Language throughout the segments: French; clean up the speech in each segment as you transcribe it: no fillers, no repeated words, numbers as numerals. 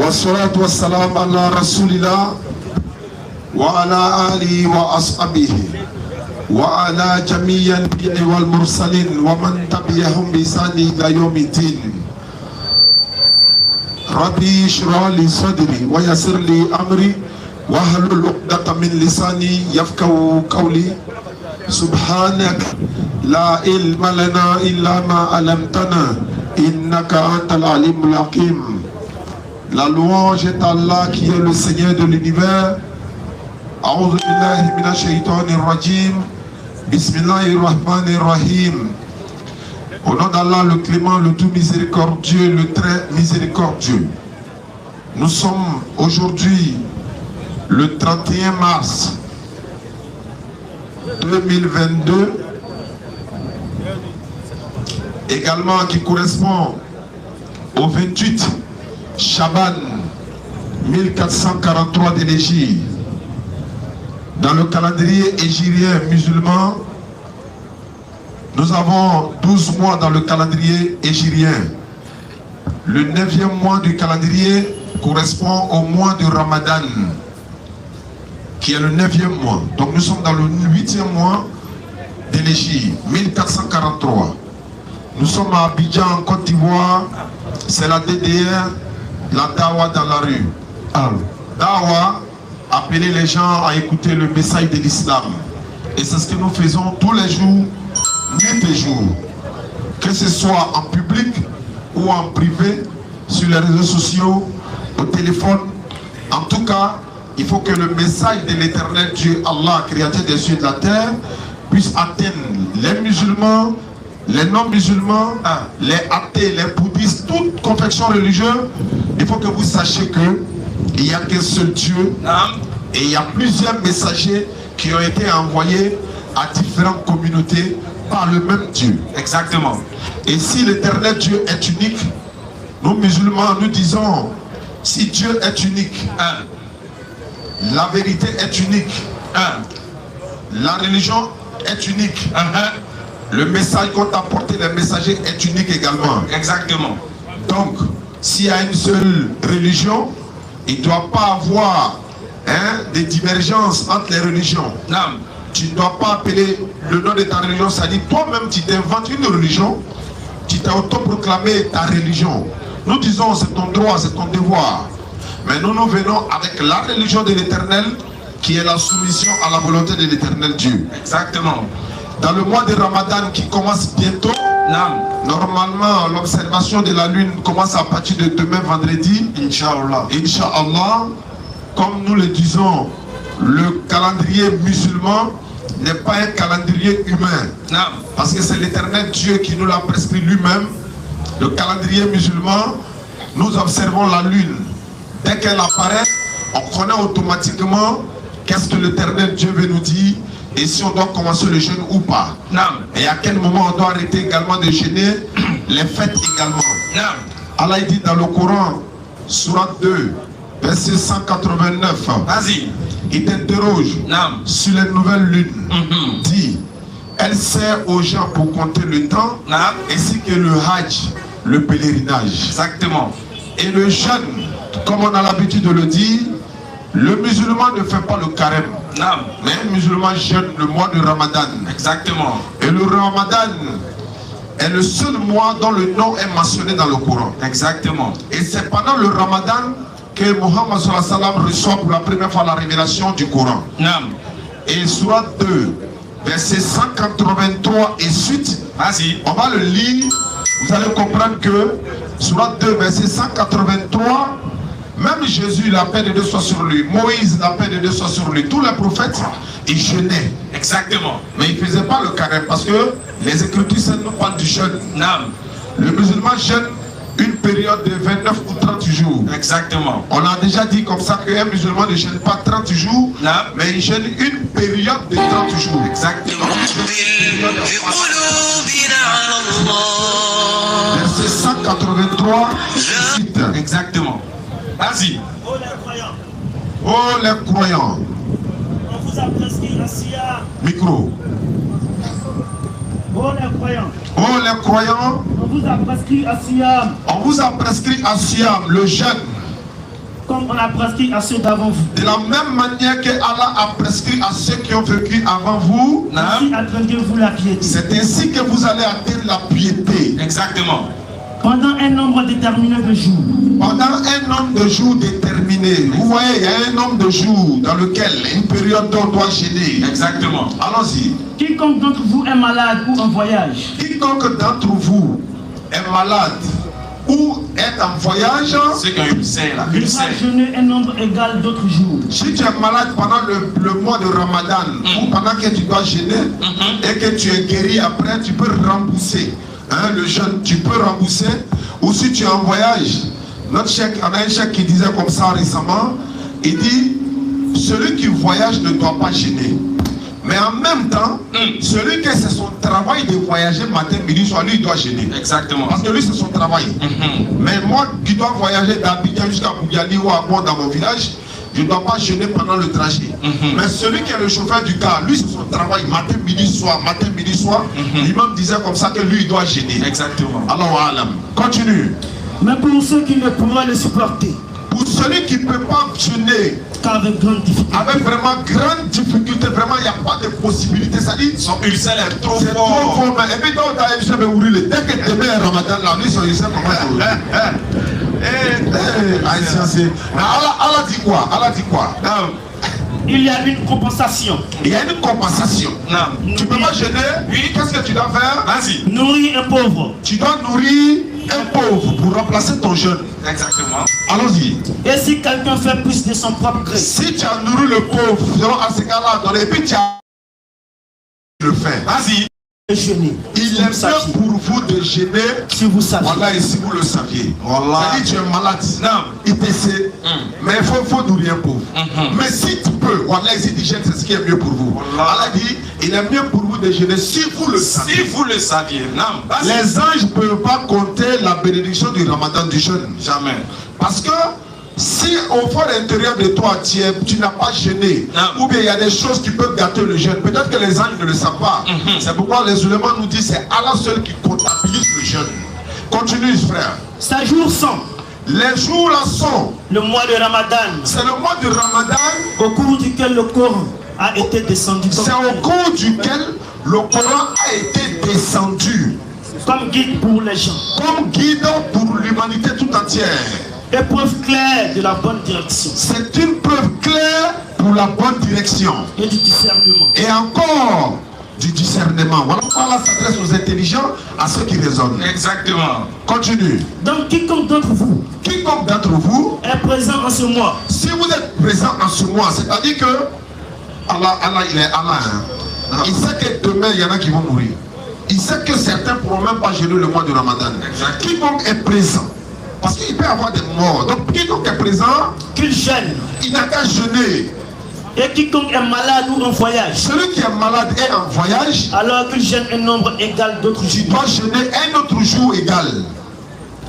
والصلاة والسلام على رسول الله وعلى آله وأصحابه وعلى جميع الأنبياء والمرسلين ومن تبعهم بإحسان إلى يوم الدين. ربي اشرح لي صدري ويسر لي أمري واحلل عقدة من لساني يفقهوا قولي. سبحانك لا علم لنا إلا ما علمتنا إنك أنت العليم الحكيم. La louange est Allah qui est le Seigneur de l'univers. A'udhu billahi minash shaitanir rajim. Bismillahirrahmanirrahim. Au nom d'Allah, le clément, le tout miséricordieux, le très miséricordieux. Nous sommes aujourd'hui le 31 mars 2022, également qui correspond au 28 Chaban 1443 de l'Égypte. Dans le calendrier hégirien musulman, nous avons 12 mois dans le calendrier hégirien. Le 9e mois du calendrier correspond au mois de Ramadan, qui est le 9e mois. Donc nous sommes dans le 8e mois de l'Égypte, 1443. Nous sommes à Abidjan, en Côte d'Ivoire. C'est la DDR, la Dawa dans la rue. Dawa, appeler les gens à écouter le message de l'islam. Et c'est ce que nous faisons tous les jours, nuit et jour. Que ce soit en public ou en privé, sur les réseaux sociaux, au téléphone. En tout cas, il faut que le message de l'éternel Dieu, Allah, créateur des cieux et de la terre, puisse atteindre les musulmans, les non-musulmans, les athées, les bouddhistes, toute confession religieuse. Il faut que vous sachiez qu'il n'y a qu'un seul Dieu et il y a plusieurs messagers qui ont été envoyés à différentes communautés par le même Dieu. Exactement. Et si l'éternel Dieu est unique, nous musulmans, nous disons, si Dieu est unique, la vérité est unique, la religion est unique, le message qu'on t'a apporté, le messager est unique également. Exactement. Donc, s'il y a une seule religion, il ne doit pas avoir des divergences entre les religions. Non. Tu ne dois pas appeler le nom de ta religion, c'est-à-dire toi-même tu t'inventes une religion, tu t'es autoproclamé ta religion. Nous disons c'est ton droit, c'est ton devoir. Mais nous venons avec la religion de l'Éternel qui est la soumission à la volonté de l'Éternel Dieu. Exactement. Dans le mois de Ramadan qui commence bientôt, normalement l'observation de la lune commence à partir de demain vendredi, Inch'Allah. Inch'Allah, comme nous le disons, le calendrier musulman n'est pas un calendrier humain. Parce que c'est l'Éternel Dieu qui nous l'a prescrit lui-même. Le calendrier musulman, nous observons la lune. Dès qu'elle apparaît, on connaît automatiquement qu'est-ce que l'Éternel Dieu veut nous dire et si on doit commencer le jeûne ou pas. Et à quel moment on doit arrêter également de jeûner, les fêtes également. Allah dit dans le Coran, Sourate 2, verset 189, vas-y, il t'interroge sur les nouvelles lunes. Dit, elle sert aux gens pour compter le temps, ainsi que le hajj, le pèlerinage. Exactement. Et le jeûne, comme on a l'habitude de le dire, le musulman ne fait pas le carême. Mais un musulman jeûne le mois de Ramadan. Exactement. Et le Ramadan est le seul mois dont le nom est mentionné dans le Coran. Exactement. Et c'est pendant le Ramadan que Mohammed sallallahu alayhi wa sallam reçoit pour la première fois la révélation du Coran. Et Sourate 2, verset 183 et suite, on va le lire. Vous allez comprendre que Sourate 2, verset 183, même Jésus, la paix de Dieu soit sur lui, Moïse, la paix de Dieu soit sur lui, tous les prophètes, ils jeûnaient. Exactement. Mais ils ne faisaient pas le carême parce que les Écritures nous parlent du jeûne. Le musulman jeûne une période de 29 ou 30 jours. Exactement. On a déjà dit comme ça qu'un musulman ne jeûne pas 30 jours, mais il jeûne une période de 30 jours. Exactement. Verset 183. Exactement. Vas-y. Oh les croyants. On vous a prescrit un siam. Micro. Oh les croyants. Oh les croyants. On vous a prescrit un siam. On vous a prescrit un siam, le jeûne. comme on a prescrit à ceux d'avant vous. De la même manière que Allah a prescrit à ceux qui ont vécu avant vous, Ainsi atteindrez-vous la piété. c'est ainsi que vous allez atteindre la piété. Exactement. Pendant un nombre déterminé de jours. Pendant un nombre de jours déterminé. Vous voyez, il y a un nombre de jours dans lequel une période dont on doit gêner. Exactement. Allons-y. Quiconque d'entre vous est malade ou en voyage, Quiconque d'entre vous est malade ou est en voyage, Ceux qui ont eu le sein là, il le va sein. jeûner un nombre égal d'autres jours. si tu es malade pendant le mois de Ramadan ou pendant que tu dois gêner et que tu es guéri après, tu peux rembourser. Hein, le jeûne, tu peux rembourser. Ou si tu es en voyage, notre chèque, on a un chèque qui disait comme ça récemment, il dit, celui qui voyage ne doit pas gêner. Mais en même temps, celui que c'est son travail de voyager matin, midi, soir, lui, il doit gêner. Exactement. Parce que lui, c'est son travail. Mais moi, qui dois voyager d'Abidjan jusqu'à Bougali ou à Bon dans mon village, je ne dois pas gêner pendant le trajet. Mais celui qui est le chauffeur du car, lui, c'est son travail, matin, midi, soir, matin, midi, soir. L'imam disait comme ça que lui, il doit gêner. Exactement. Alors, Alam, continue. Mais pour ceux qui ne pourraient le supporter, Pour celui qui ne peut pas gêner, qu'avec grande difficulté, avec vraiment grande difficulté, vraiment, il n'y a pas de possibilité. Ça dit, Son ulcère est trop c'est trop fort. fort. Mais et puis, donc, tu as dès que demain est Ramadan, là, lui, son ulcère, comment Allah dit quoi? Allah dit quoi? il y a une compensation. Il y a une compensation. Non. Tu ne peux pas gêner. Oui. Qu'est-ce que tu dois faire? Vas-y. Nourrir un pauvre. Tu dois nourrir un pauvre pour remplacer ton jeûne. Exactement. Allons-y. Et si quelqu'un fait plus de son propre gré, Si tu as nourri le pauvre, selon à ce cas-là, et puis tu as le fait. Vas-y. jeûner. Il est mieux pour vous de gêner. Si vous savez. Voilà, et si vous le saviez. Voilà. C'est-à-dire tu es malade. Non. Il te sait. Mais il faut nourrir un pauvre. Mais si tu peux, voilà, ici dit c'est ce qui est mieux pour vous. Voilà. Allah dit, il est mieux pour vous de gêner si vous le savez. Si vous le saviez. Non. Vas-y. Les anges ne peuvent pas compter la bénédiction du Ramadan du jeûne. Jamais. Parce que si au fond intérieur de toi, tu n'as pas gêné, ou bien il y a des choses qui peuvent gâter le jeûne, peut-être que les anges ne le savent pas. C'est pourquoi les ulémas nous disent c'est Allah seul qui comptabilise le jeûne. Continue, frère. Ces jours sont Les jours là sont, le mois de Ramadan, c'est le mois de Ramadan, au cours duquel le Coran a été descendu c'est au cours duquel le Coran a été descendu comme guide pour les gens. comme guide pour l'humanité tout entière. Épreuve claire de la bonne direction C'est une preuve claire pour la bonne direction. et du discernement. Et encore du discernement. Voilà pourquoi Allah s'adresse aux intelligents, à ceux qui raisonnent. Exactement. Continue. Donc quiconque d'entre vous Quiconque d'entre vous, est présent en ce mois, si vous êtes présent en ce mois, c'est-à-dire que Allah, il est Allah. Hein. Il sait que demain, il y en a qui vont mourir. Il sait que certains ne pourront même pas gêner le mois de Ramadan. Exact. Quiconque est présent, parce qu'il peut y avoir des morts. Donc quiconque est présent, qu'il gêne. il n'a qu'à jeûner. Et quiconque est malade ou en voyage, Celui qui est malade et en voyage, alors qu'il gêne un nombre égal d'autres tu jours. dois jeûner un autre jour égal.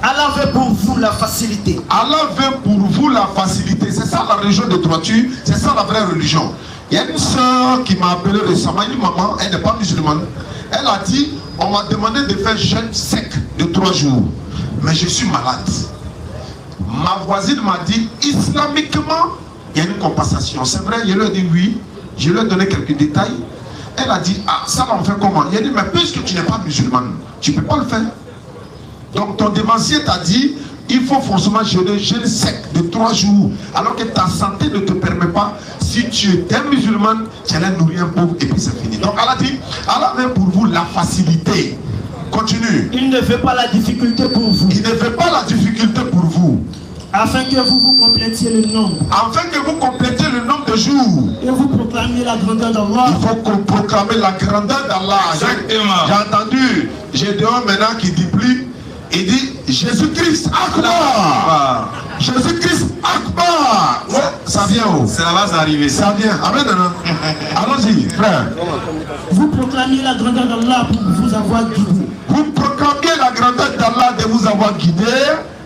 Allah veut pour vous la facilité. Allah veut pour vous la facilité. C'est ça la religion de droiture, c'est ça la vraie religion. Il y a une soeur qui m'a appelé récemment, une maman, elle n'est pas musulmane. Elle a dit, on m'a demandé de faire jeûne sec de 3 jours. Mais je suis malade. Ma voisine m'a dit, islamiquement, il y a une compensation. C'est vrai, je lui ai dit oui. Je lui ai donné quelques détails. Elle a dit, ah, ça va me faire comment? Il a dit, mais puisque tu n'es pas musulmane, tu ne peux pas le faire. Donc ton dévancier t'a dit, il faut forcément jeûner jeûne sec de 3 jours, alors que ta santé ne te permet pas. Si tu es musulman, tu allais nourrir un pauvre et puis c'est fini. Donc Allah dit, Allah met pour vous la facilité. Continue. Il ne veut pas la difficulté pour vous, Il ne fait pas la difficulté pour vous, afin que vous vous complétiez le nombre afin que vous complétiez le nombre de jours. et vous proclamiez la grandeur d'Allah. Il faut qu'on proclame la grandeur d'Allah. Exactement. J'ai entendu, j'ai dehors maintenant qui dit plus, il dit Jésus-Christ Akbar. Ah. Jésus-Christ Akbar. Ça vient où? C'est là-bas, c'est arrivé. Ça vient. Amen. Allons-y, frère. Vous proclamiez la grandeur d'Allah pour vous avoir guidé, Vous proclamez la grandeur d'Allah de vous avoir guidé.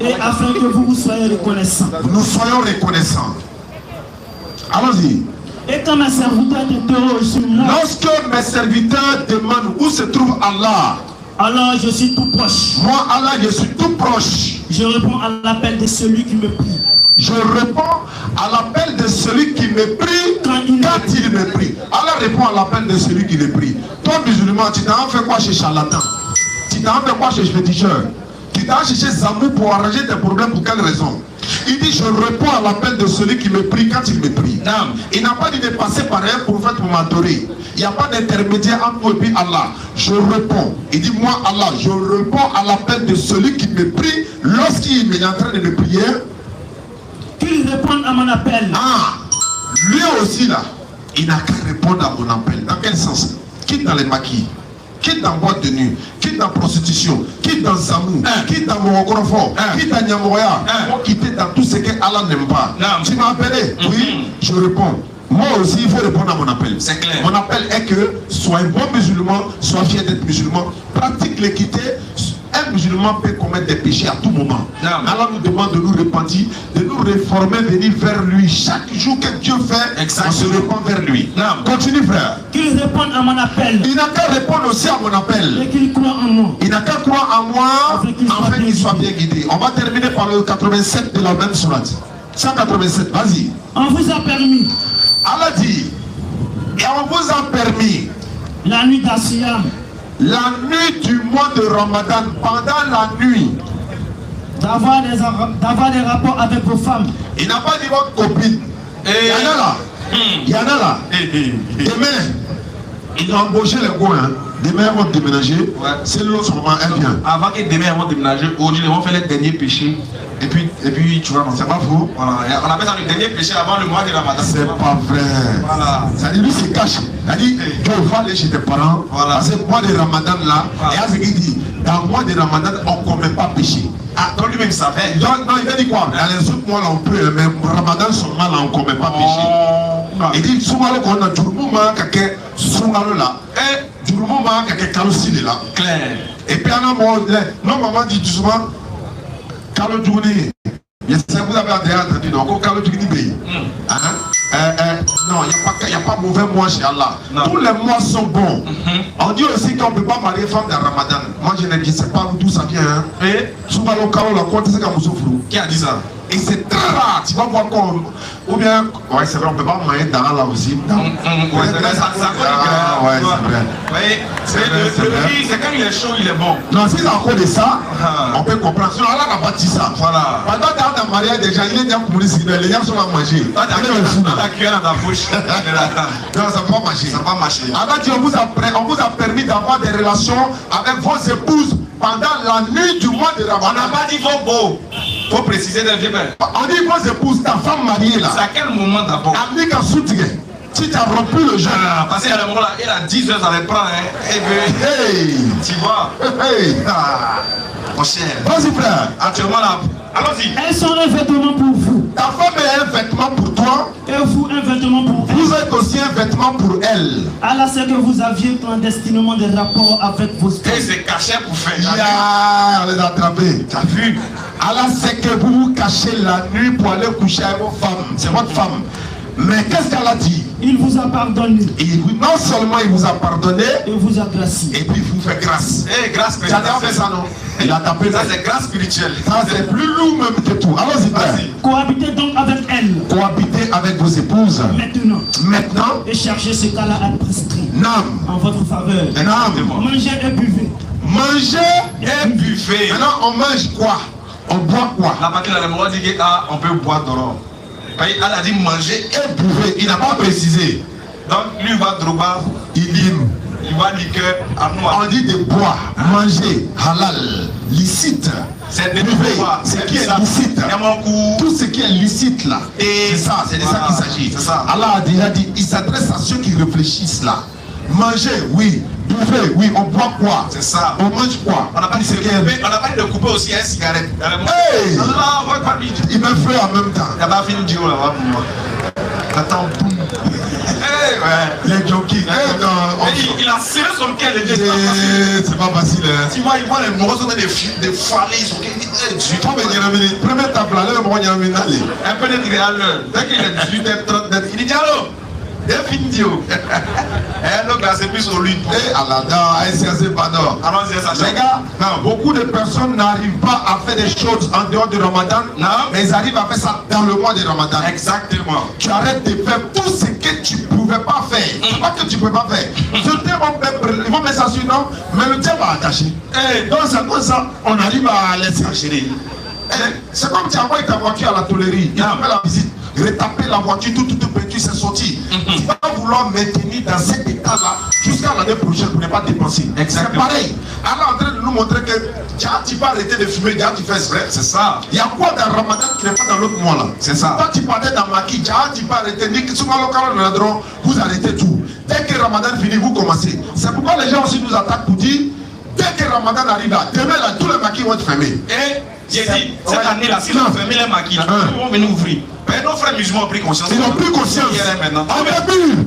et afin que vous soyez reconnaissants. Nous soyons reconnaissants. Allons-y. Et quand mes serviteurs t'interrogent sur moi, Lorsque mes serviteurs demandent où se trouve Allah, alors je suis tout proche. moi Allah je suis tout proche. Je réponds à l'appel de celui qui me prie. Je réponds à l'appel de celui qui me prie quand il me prie. Allah répond à l'appel de celui qui le prie. Toi, musulman, tu t'en fait quoi chez charlatan? Tu t'en fait quoi chez féticheur? Tu t'en cherché Zamou pour arranger tes problèmes pour quelle raison? Il dit je réponds à l'appel de celui qui me prie quand il me prie. Non. Il n'a pas dit de passer par un prophète pour m'adorer. Il n'y a pas d'intermédiaire entre moi et puis Allah. Je réponds. Il dit moi Allah, je réponds à l'appel de celui qui me prie lorsqu'il est en train de me prier. Qu'il réponde à mon appel. Ah, lui aussi là, il n'a qu'à répondre à mon appel. Dans quel sens? Quitte dans les maquis, quitte dans boîte de nuit, quitte dans prostitution, quitte dans Zamou, quitte dans Morogrofo, quitte dans Nyamoya, pour quitter dans tout ce que Allah n'aime pas. Tu m'as appelé? Oui, je réponds. Moi aussi, il faut répondre à mon appel. C'est clair. Mon appel est que sois un bon musulman, sois fier d'être musulman, pratique l'équité. Un musulman peut commettre des péchés à tout moment. Allah nous demande de nous repentir, de nous réformer, de venir vers lui. Chaque jour que Dieu fait, on se répand vers lui. Continue, frère. Qu'il réponde à mon appel. Il n'a qu'à répondre aussi à mon appel. Et qu'il croit en moi. Il n'a qu'à croire en moi, afin qu'il soit bien guidé. On va terminer par le 87 de la même sourate. 187, vas-y. On vous a permis. Allah dit, et on vous a permis la nuit d'Asiyam, la nuit du mois de Ramadan, pendant la nuit, d'avoir des rapports avec vos femmes. Il n'a pas dit votre copine. Il y en a là. Il y en a là. Demain, ils ont embauché les gars. Hein. Demain, ils vont déménager. C'est l'autre moment, elle vient. Avant que demain, ils vont déménager, aujourd'hui, ils vont faire les derniers péchés. Et puis tu vois, non, c'est pas faux. Voilà. On appelle ça le dernier péché avant le mois de Ramadan. C'est pas vrai. Voilà. Ça dit, lui, se cache. Il a dit, tu vas aller chez tes parents. Voilà. Parce que le mois de Ramadan là, voilà. Et à ce qu'il dit, dans le mois de Ramadan, on ne commet pas péché. Ah, donc lui-même savait. Non, il a dit quoi? Dans les autres mois là, on peut, mais Ramadan seulement là, on ne commet pas péché. Il dit, souvent, on a du moment, quelqu'un, souvent là, et du moment, quelqu'un, calcine là. Clair. Et puis, non, maman dit souvent, Carlo Djouni, vous avez entendu, donc Carlo Djouni pays. Non, il n'y a pas mauvais mois chez Allah. Non. Tous les mois sont bons. On dit aussi qu'on ne peut pas marier femme dans Ramadan. Moi, je ne sais pas d'où ça vient. Hein. Et souvent, le Carlo, la compte, c'est comme Souffrou. Qui a dit ça? Et c'est très rare. Tu vas voir qu'on. Ou bien. Ouais, c'est vrai, on ne peut pas marier dans là aussi. Ouais, c'est vrai, ça ouais, c'est vrai. C'est quand il est chaud, il est bon. Non, si c'est encore de ça, on peut comprendre. Sinon, Allah n'a pas dit ça. Voilà. Pendant que dans mariage, déjà, il est déjà pour les civils. Les gens sont à manger. Tu as la cuillère dans ta bouche. Non, ça ne va pas marcher. Ça va marcher. Allah dit, on vous a permis d'avoir des relations avec vos épouses pendant la nuit du mois de Ramadan. On n'a pas dit vos beaux. Il faut préciser dès le début. On dit vos épouses, ta femme mariée là. C'est à quel moment d'abord? Amika Soutien. Si tu as rompu le jeûne. Parce qu'il y a le moment là, il a 10 heures, ça va prendre. Hey. Tu vois? Hey. Mon cher. Vas-y frère. Actuellement là. Allons-y. Elles sont un vêtement pour vous. Ta femme est un vêtement pour toi. Et vous un vêtement pour elle. Vous êtes aussi un vêtement pour elle. Allah sait que vous aviez clandestinement des rapports avec vos femmes. Et c'est caché pour faire. On les a attrapés. Tu as vu? Allah sait que vous vous cachez la nuit pour aller coucher avec vos femmes. C'est votre femme. Mais qu'est-ce qu'elle a dit? Il vous a pardonné. Et non seulement il vous a pardonné, et vous a gracié. Et puis il vous fait grâce. Eh, grâce spirituelle. Tu as fait ça, non? Il a tapé. Ça, c'est grâce spirituelle. Ça, c'est plus lourd même que tout. Allons-y, frère. Cohabitez donc avec elle. Cohabitez avec vos épouses. Maintenant. Et cherchez ce qu'Allah a prescrit. Nam. En votre faveur. Nam. Mangez et buvez. Mangez et buvez. Maintenant, on mange quoi? On boit quoi? La partie là, le mot dit qu'on peut boire d'or. Elle a dit manger et bouffer. Il n'a pas précisé. Donc lui il va droba, il va liqueur à moi. On dit de boire, manger, halal, licite. C'est de bouffer. Ce qui est licite. Tout ce qui est licite là. C'est ça, c'est de ça qu'il s'agit. Allah a déjà dit, il s'adresse à ceux qui réfléchissent là. Manger, oui. Bouffer, oui. On boit quoi? C'est ça. On mange quoi? On n'a pas dit de couper aussi une cigarette. Hey! Il me fait en même temps. Il n'y a pas fini de dire là-bas pour moi. Attends, boum. Les jockeys. Il a serré son cœur. C'est pas facile. Tu vois, il voit les morceaux de foiler. Ils sont première table là, un peu de tiré à l'heure. Dès qu'il est 18h30, il dit allô. Definitio. Et donc là, c'est plus au lutte. Et allons-y, ça. les gars, beaucoup de personnes n'arrivent pas à faire des choses en dehors du Ramadan, mais ils arrivent à faire ça dans le mois du Ramadan. Exactement. Tu arrêtes de faire tout ce que tu ne pouvais pas faire. C'est pas que tu ne pouvais pas faire. Ils vont mettre ça sur non, mais le diable va attacher. Donc c'est comme ça, on arrive à laisser enchaîner. C'est comme tu envoies ta voiture à la tôlerie, il a fait la visite, retaper la voiture, tout petit, c'est sorti. Tu vas vouloir maintenir dans cet état-là jusqu'à l'année prochaine pour ne pas dépenser. C'est pareil. Alors en train de nous montrer que tu vas arrêter de fumer, tu fais vrai. C'est ça. Il y a quoi dans Ramadan qui n'est pas dans l'autre mois là? C'est ça. Quand tu parlais dans Maki, tu vas arrêter, vous arrêtez tout. Dès que Ramadan finit, vous commencez. C'est pourquoi les gens aussi nous attaquent pour dire, dès que Ramadan arrive là, demain là, tous les maquis vont être fermés. Et j'ai dit, cette année-là, si on fermé les maquis, ils vont venir ouvrir. Mais nos frères musulmans ont pris conscience. Ils n'ont plus conscience. En début,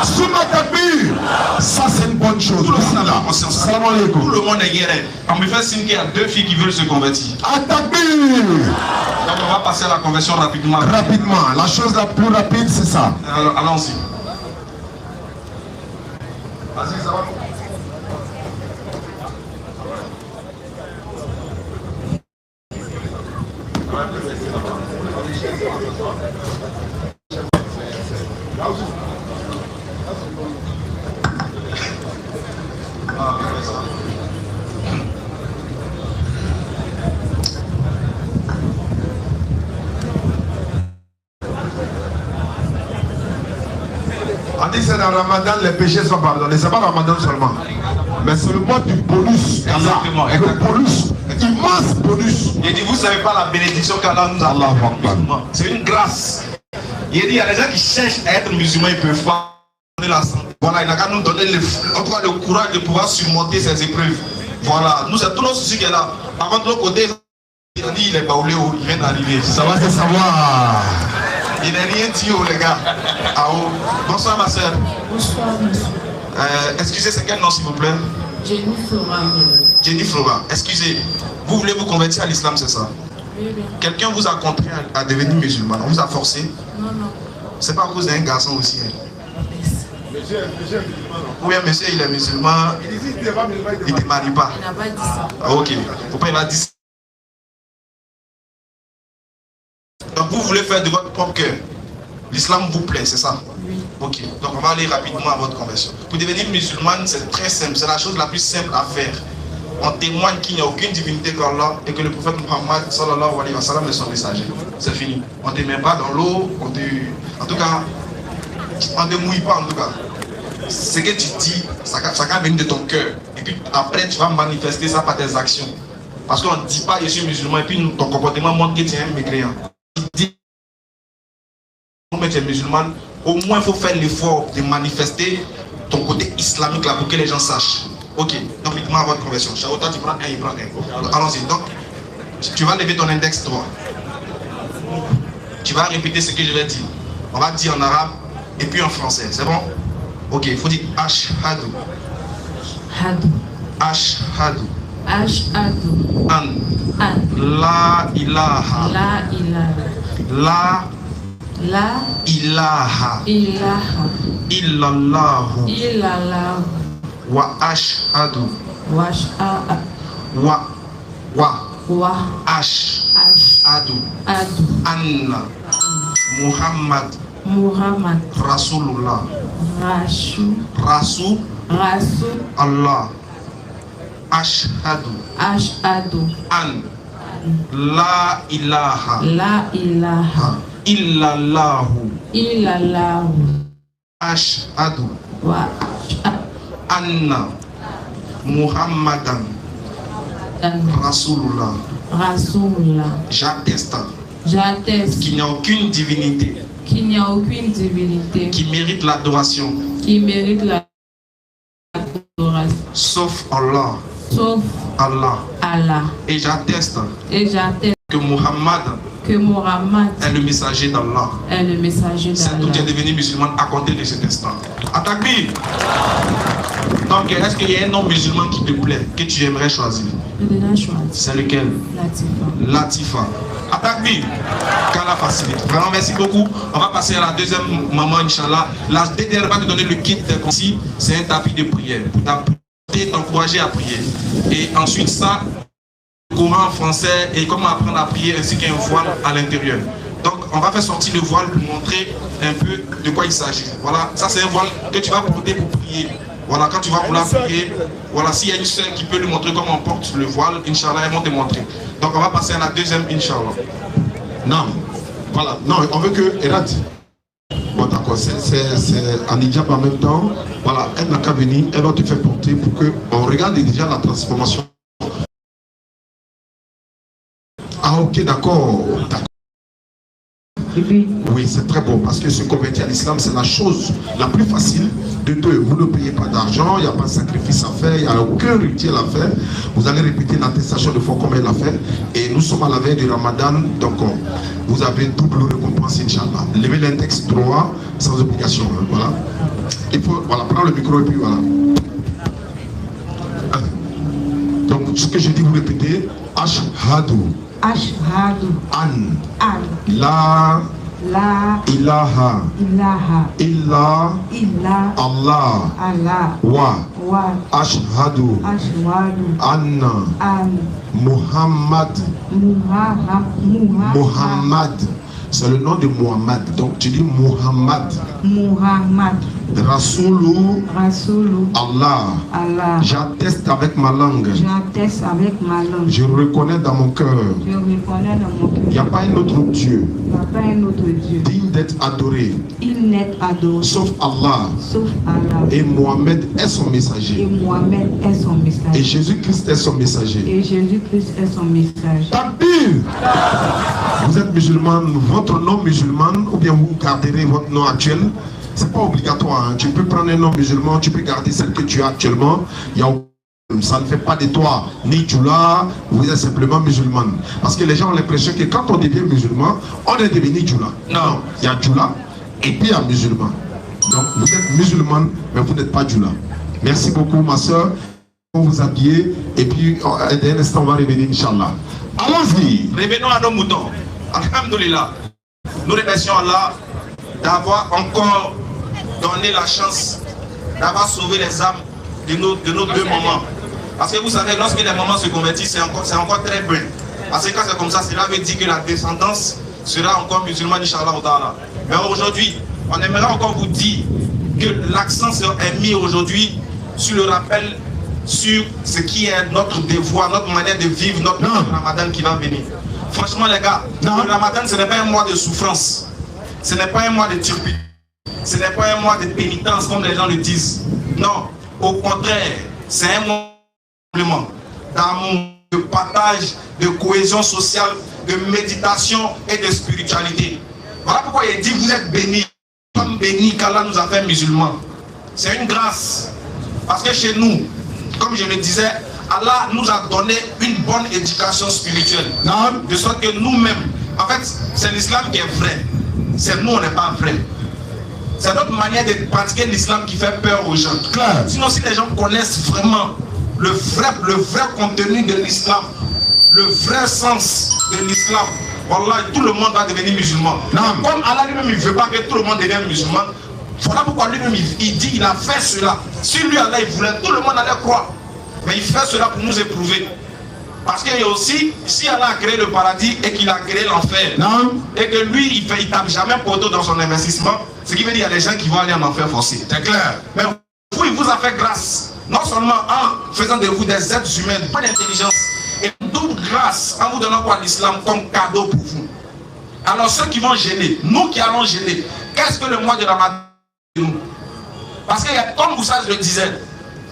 sous ma début, ça c'est une bonne chose. Tout le monde a conscience. Tout le monde est guéri. On me fait signe qu'il y a 2 filles qui veulent se convertir. Atabir. Donc on va passer à la conversion rapidement. Rapidement. La chose la plus rapide, c'est ça. Alors allons-y. Vas-y, ça va. On dit que c'est dans Ramadan, les péchés sont pardonnés. C'est pas Ramadan seulement. Mais c'est le mois du bonus. Exactement. Le bonus. Immense bonus. Il dit, vous ne savez pas la bénédiction qu'Allah nous a donnée. C'est une grâce. Il dit, il y a des gens qui cherchent à être musulmans, ils ne peuvent pas donner la santé. Voilà, il n'a qu'à nous donner le courage de pouvoir surmonter ces épreuves. Voilà, nous, c'est tout notre souci qui est là. Par contre, de l'autre côté, il a dit, il est baoulé, il vient d'arriver. Ça va se savoir. Il n'est rien dit, les gars. Ah, oh. Bonsoir, ma soeur. Bonsoir, monsieur. Excusez, c'est quel nom, s'il vous plaît? Jenny Flora. Jenny Flora. Excusez, vous voulez vous convertir à l'islam, c'est ça? Oui, oui. Quelqu'un vous a contraint à devenir musulman? On vous a forcé? Non, non. C'est pas à cause d'un garçon aussi. Hein? Monsieur est musulman. Oui, monsieur, il est musulman. Il ne te marie pas. Il n'a pas dit ça. Ah, ok. Pourquoi il a dit ça? Donc vous voulez faire de votre propre cœur. L'islam vous plaît, c'est ça? Oui. Ok. Donc on va aller rapidement à votre conversion. Pour devenir musulmane, c'est très simple. C'est la chose la plus simple à faire. On témoigne qu'il n'y a aucune divinité qu'Allah et que le prophète Muhammad sallallahu alayhi wa sallam est son messager. C'est fini. On ne te met pas dans l'eau. En tout cas, on ne te mouille pas en tout cas. Ce que tu dis, ça va venir de ton cœur. Et puis après, tu vas manifester ça par tes actions. Parce qu'on ne dit pas je suis musulman et puis ton comportement montre que tu es un mécréant. Tu dis que tu es musulman, au moins il faut faire l'effort de manifester ton côté islamique là pour que les gens sachent. Ok, donc dites-moi à votre conversion. Charota, tu prends un, il prend un. Allons-y. Donc, tu vas lever ton index droit. Tu vas répéter ce que je vais dire. On va dire en arabe et puis en français. C'est bon? Ok, il faut dire Ashhadu. Hadu. Ashhadu. Ashhadu. An. La ilaha. La ilaha. La ilaha. Ilaha. Illallahu. Illallah. Wa ashhadu. Wash'a. Wa. Ashhadu. Adu. Anna. Muhammad. Muhammad. Rasulullah. Rasul. Allah. Ashhadu. Ashhadu. An. La ilaha. La ilaha. Illallahu. Illallah. Ashhadu. Wa. Anna. Muhammadan. Rasulullah. Rasulullah. J'atteste J'atteste qu'il n'y a aucune divinité qu'il n'y a aucune divinité qui mérite l'adoration qui mérite l'adoration sauf Allah. sauf Allah. Allah. Et j'atteste que Muhammad est le messager d'Allah. est le messager C'est tout d'Allah. est devenu musulman à compter de cet instant. Attaque-lui. Donc, est-ce qu'il y a un nom musulman qui te plaît, que tu aimerais choisir? J'ai déjà choisi. C'est lequel? Latifa. Latifa. Attaque-lui. Qu'Allah facilite. Vraiment, merci beaucoup. On va passer à la deuxième maman, Inch'Allah. La DDR va te donner le kit ici. C'est un tapis de prière pour t'encourager à prier. Et ensuite, ça, le Coran en français et comment apprendre à prier ainsi qu'un voile à l'intérieur. Donc, on va faire sortir le voile pour montrer un peu de quoi il s'agit. Voilà, ça c'est un voile que tu vas porter pour prier. Voilà, quand tu vas vouloir prier, voilà, s'il y a une soeur qui peut lui montrer comment on porte le voile, Inch'Allah, elles vont te montrer. Donc, on va passer à la deuxième, Inch'Allah. Non, voilà, non, on veut que Erat. Bon, d'accord, c'est un hijab en même temps. Voilà, elle n'a qu'à venir, elle va te faire porter pour que on regarde déjà la transformation. Ah, ok, d'accord. Oui, c'est très bon parce que se convertir à l'islam, c'est la chose la plus facile de deux. Vous ne payez pas d'argent, il n'y a pas de sacrifice à faire, il n'y a aucun rituel à faire. Vous allez répéter l'attestation de foi comme elle l'a fait. Et nous sommes à la veille du Ramadan, donc vous avez double récompense, Inch'Allah. Levez l'index droit sans obligation. Hein, voilà. Il faut, voilà, prendre le micro et puis voilà. Donc, ce que je dis, vous répétez. Ashhadu. Ashhadu An. La ilaha illa Allah wa ashhadu anna Muhammad. C'est le nom de Muhammad. Donc tu dis Muhammad. Rasoulou Allah. J'atteste avec ma langue. Je reconnais dans mon cœur. Il n'y a pas un autre Dieu digne d'être adoré. Sauf Allah. Et Mohamed est son messager. Et Jésus-Christ est son messager. Takbir! Vous êtes musulman, votre nom musulman, ou bien vous garderez votre nom actuel. C'est pas obligatoire. Hein. Tu peux prendre un nom musulman, tu peux garder celle que tu as actuellement. Ça ne fait pas de toi ni Djoula, vous êtes simplement musulman. Parce que les gens ont l'impression que quand on devient musulman, on est devenu Djoula. Non, il y a Djoula et puis il y a musulman. Donc vous êtes musulman, mais vous n'êtes pas Djoula. Merci beaucoup ma soeur. On vous habiller et puis d'un instant on va revenir, Inch'Allah. Allons-y. Revenons à nos moutons. Alhamdulillah. Nous remercions Allah d'avoir encore donné la chance d'avoir sauvé les âmes de nos deux mamans. Parce que vous savez, lorsque les mamans se convertissent, c'est encore très bien. Parce que quand c'est comme ça, cela veut dire que la descendance sera encore musulmane, Inch'Allah. Mais aujourd'hui, on aimerait encore vous dire que l'accent est mis aujourd'hui sur le rappel sur ce qui est notre devoir, notre manière de vivre, notre Ramadan qui va venir. Franchement les gars, le Ramadan ce n'est pas un mois de souffrance, ce n'est pas un mois de turpitude, ce n'est pas un mois de pénitence comme les gens le disent. Non, au contraire, c'est un mois d'amour, de partage, de cohésion sociale, de méditation et de spiritualité. Voilà pourquoi il dit vous êtes bénis, comme bénis qu'Allah nous a fait musulmans. C'est une grâce, parce que chez nous, comme je le disais, Allah nous a donné une bonne éducation spirituelle. De sorte que nous-mêmes, en fait, c'est l'islam qui est vrai. C'est nous, on n'est pas vrai. C'est notre manière de pratiquer l'islam qui fait peur aux gens. Sinon, si les gens connaissent vraiment le vrai contenu de l'islam, le vrai sens de l'islam, voilà, tout le monde va devenir musulman. Comme Allah lui-même, il ne veut pas que tout le monde devienne musulman. Voilà pourquoi lui-même, il dit, il a fait cela. Si lui, Allah, il voulait, tout le monde allait croire. Mais il fait cela pour nous éprouver. Parce qu'il y a aussi, si Allah a créé le paradis et qu'il a créé l'enfer, et que lui, il ne tape jamais poteau dans son investissement, ce qui veut dire qu'il y a des gens qui vont aller en enfer forcé. C'est clair. Mais vous, il vous a fait grâce. Non seulement en faisant de vous des êtres humains, pas d'intelligence, et toute grâce en vous donnant quoi l'islam comme cadeau pour vous. Alors ceux qui vont gêner, nous qui allons gêner, qu'est-ce que le mois de Ramadan nous? Parce que comme vous savez, je le disais,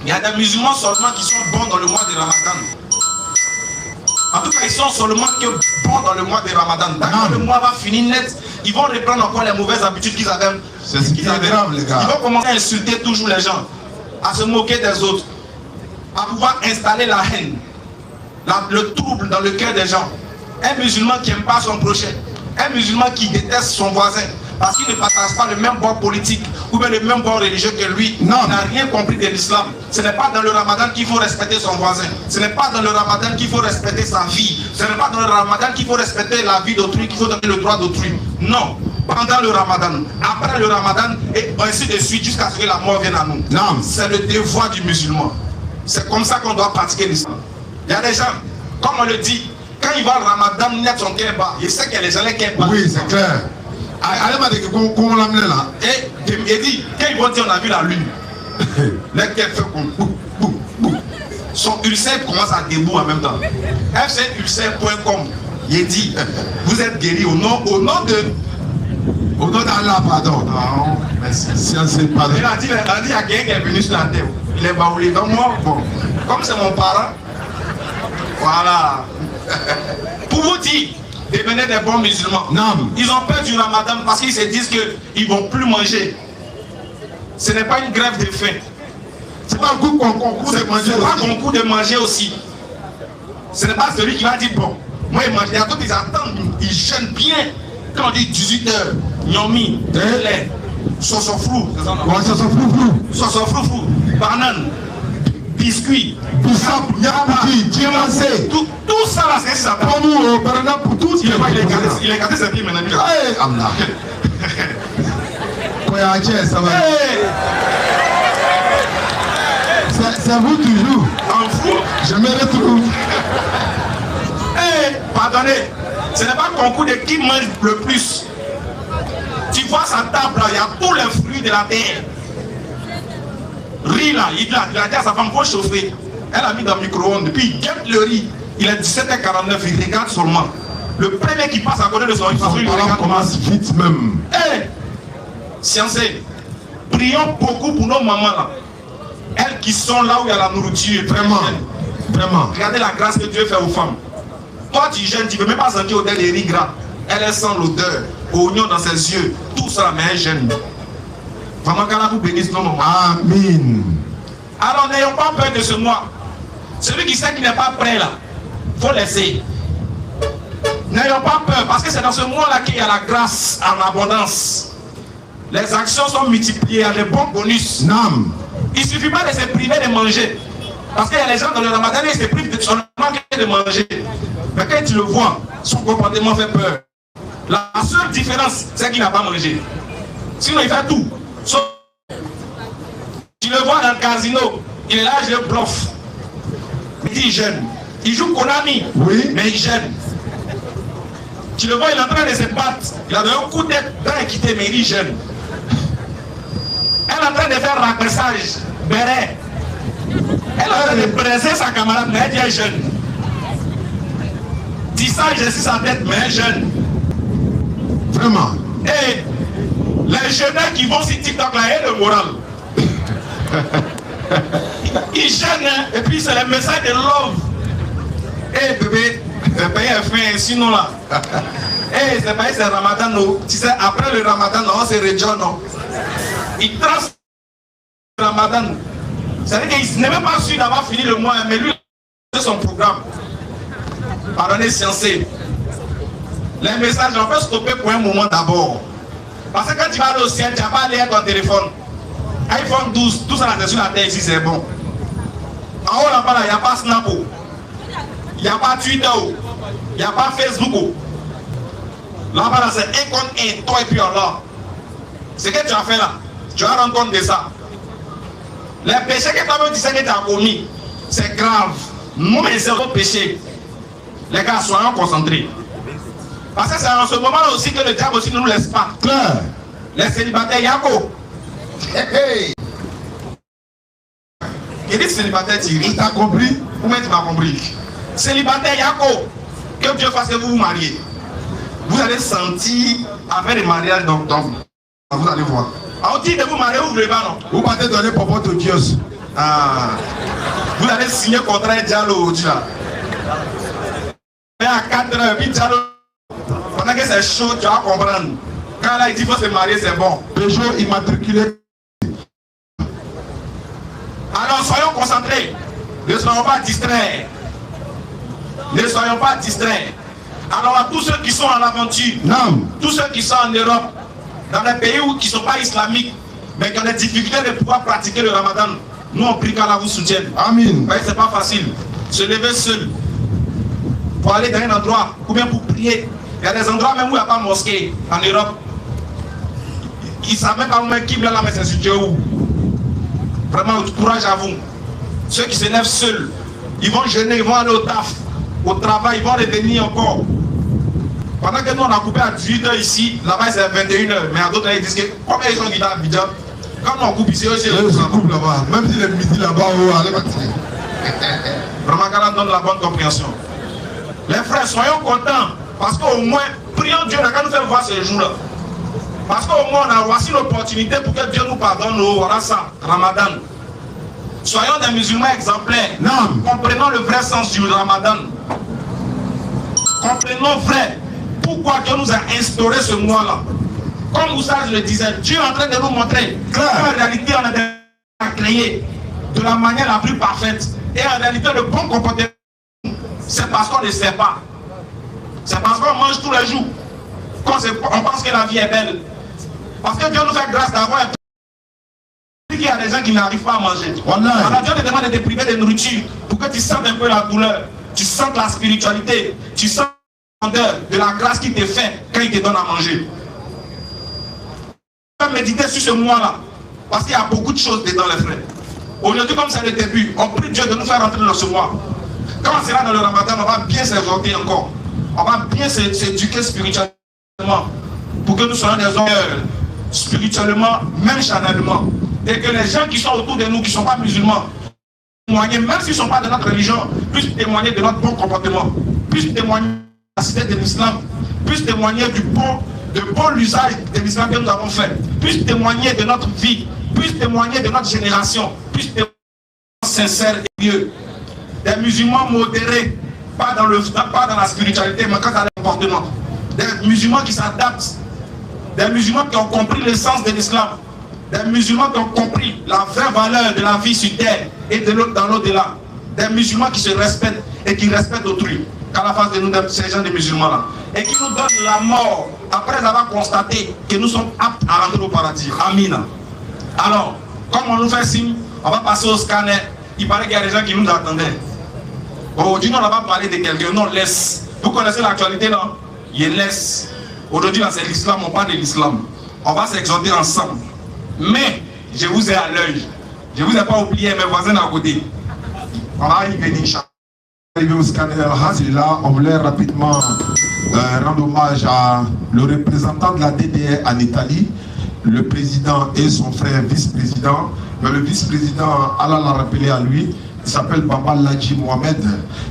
il y a des musulmans seulement qui sont bons dans le mois de Ramadan. En tout cas, ils sont seulement que bons dans le mois de Ramadan. Quand le mois va finir net, ils vont reprendre encore les mauvaises habitudes qu'ils avaient. C'est ce qui est grave, les gars. Ils vont commencer à insulter toujours les gens, à se moquer des autres, à pouvoir installer la haine, le trouble dans le cœur des gens. Un musulman qui n'aime pas son prochain, un musulman qui déteste son voisin. parce qu'il ne partage pas le même bord politique ou bien le même bord religieux que lui. Non. Il n'a rien compris de l'islam. Ce n'est pas dans le ramadan qu'il faut respecter son voisin. Ce n'est pas dans le ramadan qu'il faut respecter sa vie. Ce n'est pas dans le ramadan qu'il faut respecter la vie d'autrui, qu'il faut donner le droit d'autrui. Non. Pendant le ramadan, après le ramadan, et ainsi de suite, jusqu'à ce que la mort vienne à nous. Non. C'est le devoir du musulman. C'est comme ça qu'on doit pratiquer l'islam. Il y a des gens, comme on le dit, quand il va au ramadan, il met son cœur bas. Il sait qu'il y a les gens qui sont bas. Oui, c'est clair. Allez, m'a dit qu'on l'a mené là. Et il dit, quand ils vont dire on a vu la lune, les cœurs fait comme bou, bou, bou. Son ulcère commence à debout en même temps. fculcère.com, il dit, vous êtes guéri au nom de... Au nom d'Allah, pardon. Non, merci. Science, pardon. Il a dit, il y a quelqu'un qui est venu sur la terre. Il est baoulé. Donc moi, bon, comme c'est mon parent, voilà. Pour vous dire, devenez des bons musulmans. Non. Ils ont peur du ramadan parce qu'ils se disent qu'ils ne vont plus manger. Ce n'est pas une grève de faim. C'est pas un coup qu'on concourt de manger. C'est pas un concours de manger aussi. Ce n'est pas celui qui va dire, bon, moi il mange. Il y a d'autres qui attendent, ils jeûnent bien. Quand on dit 18 h, Nyomi, lait, sosofrou, sosofrou, banane, biscuit, tout ça là, c'est ça. Pour nous, pour tous, il est gâté ses pieds maintenant. C'est vous toujours. En fou. Je me retrouve. Pardonnez, ce n'est pas un concours de qui mange le plus. Tu vois sa table là, il y a tous les fruits de la terre. Riz là, il a dit à sa femme, faut chauffer. Elle a mis dans le micro-ondes, puis il guette le riz. Il est 17h49, il regarde seulement. Le premier qui passe à côté de son riz, il regarde commence vite même. Sciencé, prions beaucoup pour nos mamans là. Elles qui sont là où il y a la nourriture. Vraiment, vraiment. Regardez la grâce que Dieu fait aux femmes. Toi tu jeûnes, tu ne veux même pas sentir l'odeur des riz gras. Elle sent l'odeur, oignon dans ses yeux, tout ça, mais elle jeûne. Vraiment qu'Allah vous bénisse nos mamans. Amen. Alors n'ayons pas peur de ce mois. Celui qui sait qu'il n'est pas prêt là, il faut laisser. N'ayons pas peur, parce que c'est dans ce mois-là qu'il y a la grâce en abondance. Les actions sont multipliées, il y a des bons bonus. Non. Il ne suffit pas de se priver de manger. Parce qu'il y a des gens dans le ramadan, ils se privent seulement de manger. Mais quand tu le vois, son comportement fait peur. La seule différence, c'est qu'il n'a pas mangé. Sinon, il fait tout. Tu le vois dans le casino, il est là, je bluffe. Il dit, il jeûne. Il joue Konami, oui, mais il jeûne. Tu le vois, il est en train de se battre. Il a donné un coup de tête dans l'équité, mais il jeûne. Elle est en train de faire racassage, béret. Elle est en train de briser sa camarade, mais elle dit jeune. Tissage, je suis sa tête, mais elle jeune. Vraiment. Et les jeunes qui vont sur TikTok là, et le moral. Ils jeûnent, hein, et puis c'est le message de love. Eh bébé, le pays est fin, sinon là. Eh, c'est pas c'est Ramadan, non. Tu sais, après le Ramadan, non, c'est Redjon, non. Il trace le Ramadan. C'est-à-dire qu'il n'est même pas sûr d'avoir fini le mois, mais lui, c'est son programme. Pardonnez, sciencé. Les messages, on peut stopper pour un moment d'abord. Parce que quand tu vas aller au ciel, tu n'as pas à lire ton téléphone. iPhone 12, tout ça là, sur la terre ici, c'est bon. En haut là-bas, il n'y a pas Snap, il n'y a pas Twitter, il n'y a pas Facebook. Là-bas, c'est un compte et toi et puis Allah. Ce que tu as fait là, tu vas rendre compte de ça. Les péchés que toi-même tu sais que tu as commis, c'est grave. Nous, mais c'est autre péché. Les gars, soyons concentrés. Parce que c'est en ce moment-là aussi que le diable aussi ne nous laisse pas. Claire. Les célibataires, Yako. Hey. Il dit célibataire, Thierry. Tu as compris? Comment tu m'as compris? Célibataire, Yako. Que Dieu fasse que vous vous mariez. Vous allez sentir avec le mariage donc vous allez voir. On dit de vous marier, vous ne voulez pas, non? Vous partez donner pour votre Dieu. Ah. Vous allez signer contrat et dialogue aujourd'hui là. Mais à 4 heures, puis dialogue. Pendant que c'est chaud, tu vas comprendre. Quand là il dit qu'il faut se marier, c'est bon. Peugeot immatriculé. Alors soyons concentrés. Ne soyons pas distraits. Ne soyons pas distraits. Alors à tous ceux qui sont en aventure, Non. tous ceux qui sont en Europe, dans les pays qui ne sont pas islamiques, mais qui ont des difficultés de pouvoir pratiquer le ramadan, nous on prie qu'Allah vous soutienne. Amen. C'est pas facile. Se lever seul pour aller dans un endroit ou bien pour prier. Il y a des endroits même où il n'y a pas de mosquée en Europe. Ils ne savent même pas où qui là, mais c'est situé où. Vraiment, courage à vous. Ceux qui se lèvent seuls, ils vont jeûner, ils vont aller au taf, au travail, ils vont revenir encore. Pendant que nous on a coupé à 18h ici, là-bas c'est à 21h. Mais à d'autres ils disent que combien ils sont qui à Abidjan? Quand on coupe ici, aussi on coupe là-bas. Même si les midi là-bas, on va aller partir. Vraiment, qu'Allah donne la bonne compréhension. Les frères, soyons contents. Parce qu'au moins, prions Dieu, quand nous faisons voir ce jour-là. Parce qu'au moins, on a voici l'opportunité pour que Dieu nous pardonne. Voilà ça, Ramadan. Soyons des musulmans exemplaires. Non. Comprenons le vrai sens du Ramadan. Comprenons vrai pourquoi Dieu nous a instauré ce mois-là. Comme Moussa le disait, Dieu est en train de nous montrer qu'en réalité, on a créé de la manière la plus parfaite. Et en réalité, le bon comportement, c'est parce qu'on ne sait pas. C'est parce qu'on mange tous les jours. On pense que la vie est belle. Parce que Dieu nous fait grâce d'avoir un peu. Il y a des gens qui n'arrivent pas à manger. Alors Dieu te demande de te priver de nourriture pour que tu sentes un peu la douleur. Tu sentes la spiritualité. Tu sens la grandeur de la grâce qu'il te fait quand il te donne à manger. On va méditer sur ce mois-là. Parce qu'il y a beaucoup de choses dedans, les frères. Aujourd'hui, comme c'est le début, on prie Dieu de nous faire rentrer dans ce mois. Quand on sera dans le Ramadan, on va bien s'exhorter encore. On va bien s'éduquer spirituellement pour que nous soyons des hommes spirituellement, même charnellement. Et que les gens qui sont autour de nous, qui ne sont pas musulmans, témoigner, même s'ils ne sont pas de notre religion, puissent témoigner de notre bon comportement, puissent témoigner de la cité de l'islam, puissent témoigner du bon usage de l'islam que nous avons fait, puissent témoigner de notre vie, puissent témoigner de notre génération, puissent témoigner sincères et pieux. Des musulmans modérés, pas dans la spiritualité, mais quant à leur comportement. Des musulmans qui s'adaptent, des musulmans qui ont compris l'essence de l'islam, des musulmans qui ont compris la vraie valeur de la vie sur terre et de l'autre dans l'au-delà, des musulmans qui se respectent et qui respectent autrui, qu'à la face de nous, ces gens de musulmans-là, et qui nous donnent la mort après avoir constaté que nous sommes aptes à rentrer au paradis. Amin. Alors, comme on nous fait signe, on va passer au scanner. Il paraît qu'il y a des gens qui nous attendaient. Aujourd'hui, on n'a pas parlé de quelqu'un, non, laisse. Vous connaissez l'actualité là? Il laisse. Aujourd'hui, c'est l'islam, on parle de l'islam. On va s'exhorter ensemble. Mais, je vous ai à l'œil. Je ne vous ai pas oublié mes voisins à côté. On va y venir, Inch'Allah. Arrivé au scanner Al-Hazila, on voulait rapidement rendre hommage à le représentant de la DDR en Italie, le président et son frère vice-président. Mais le vice-président, Allah l'a rappelé à lui, il s'appelle Baba Ladji Mohamed.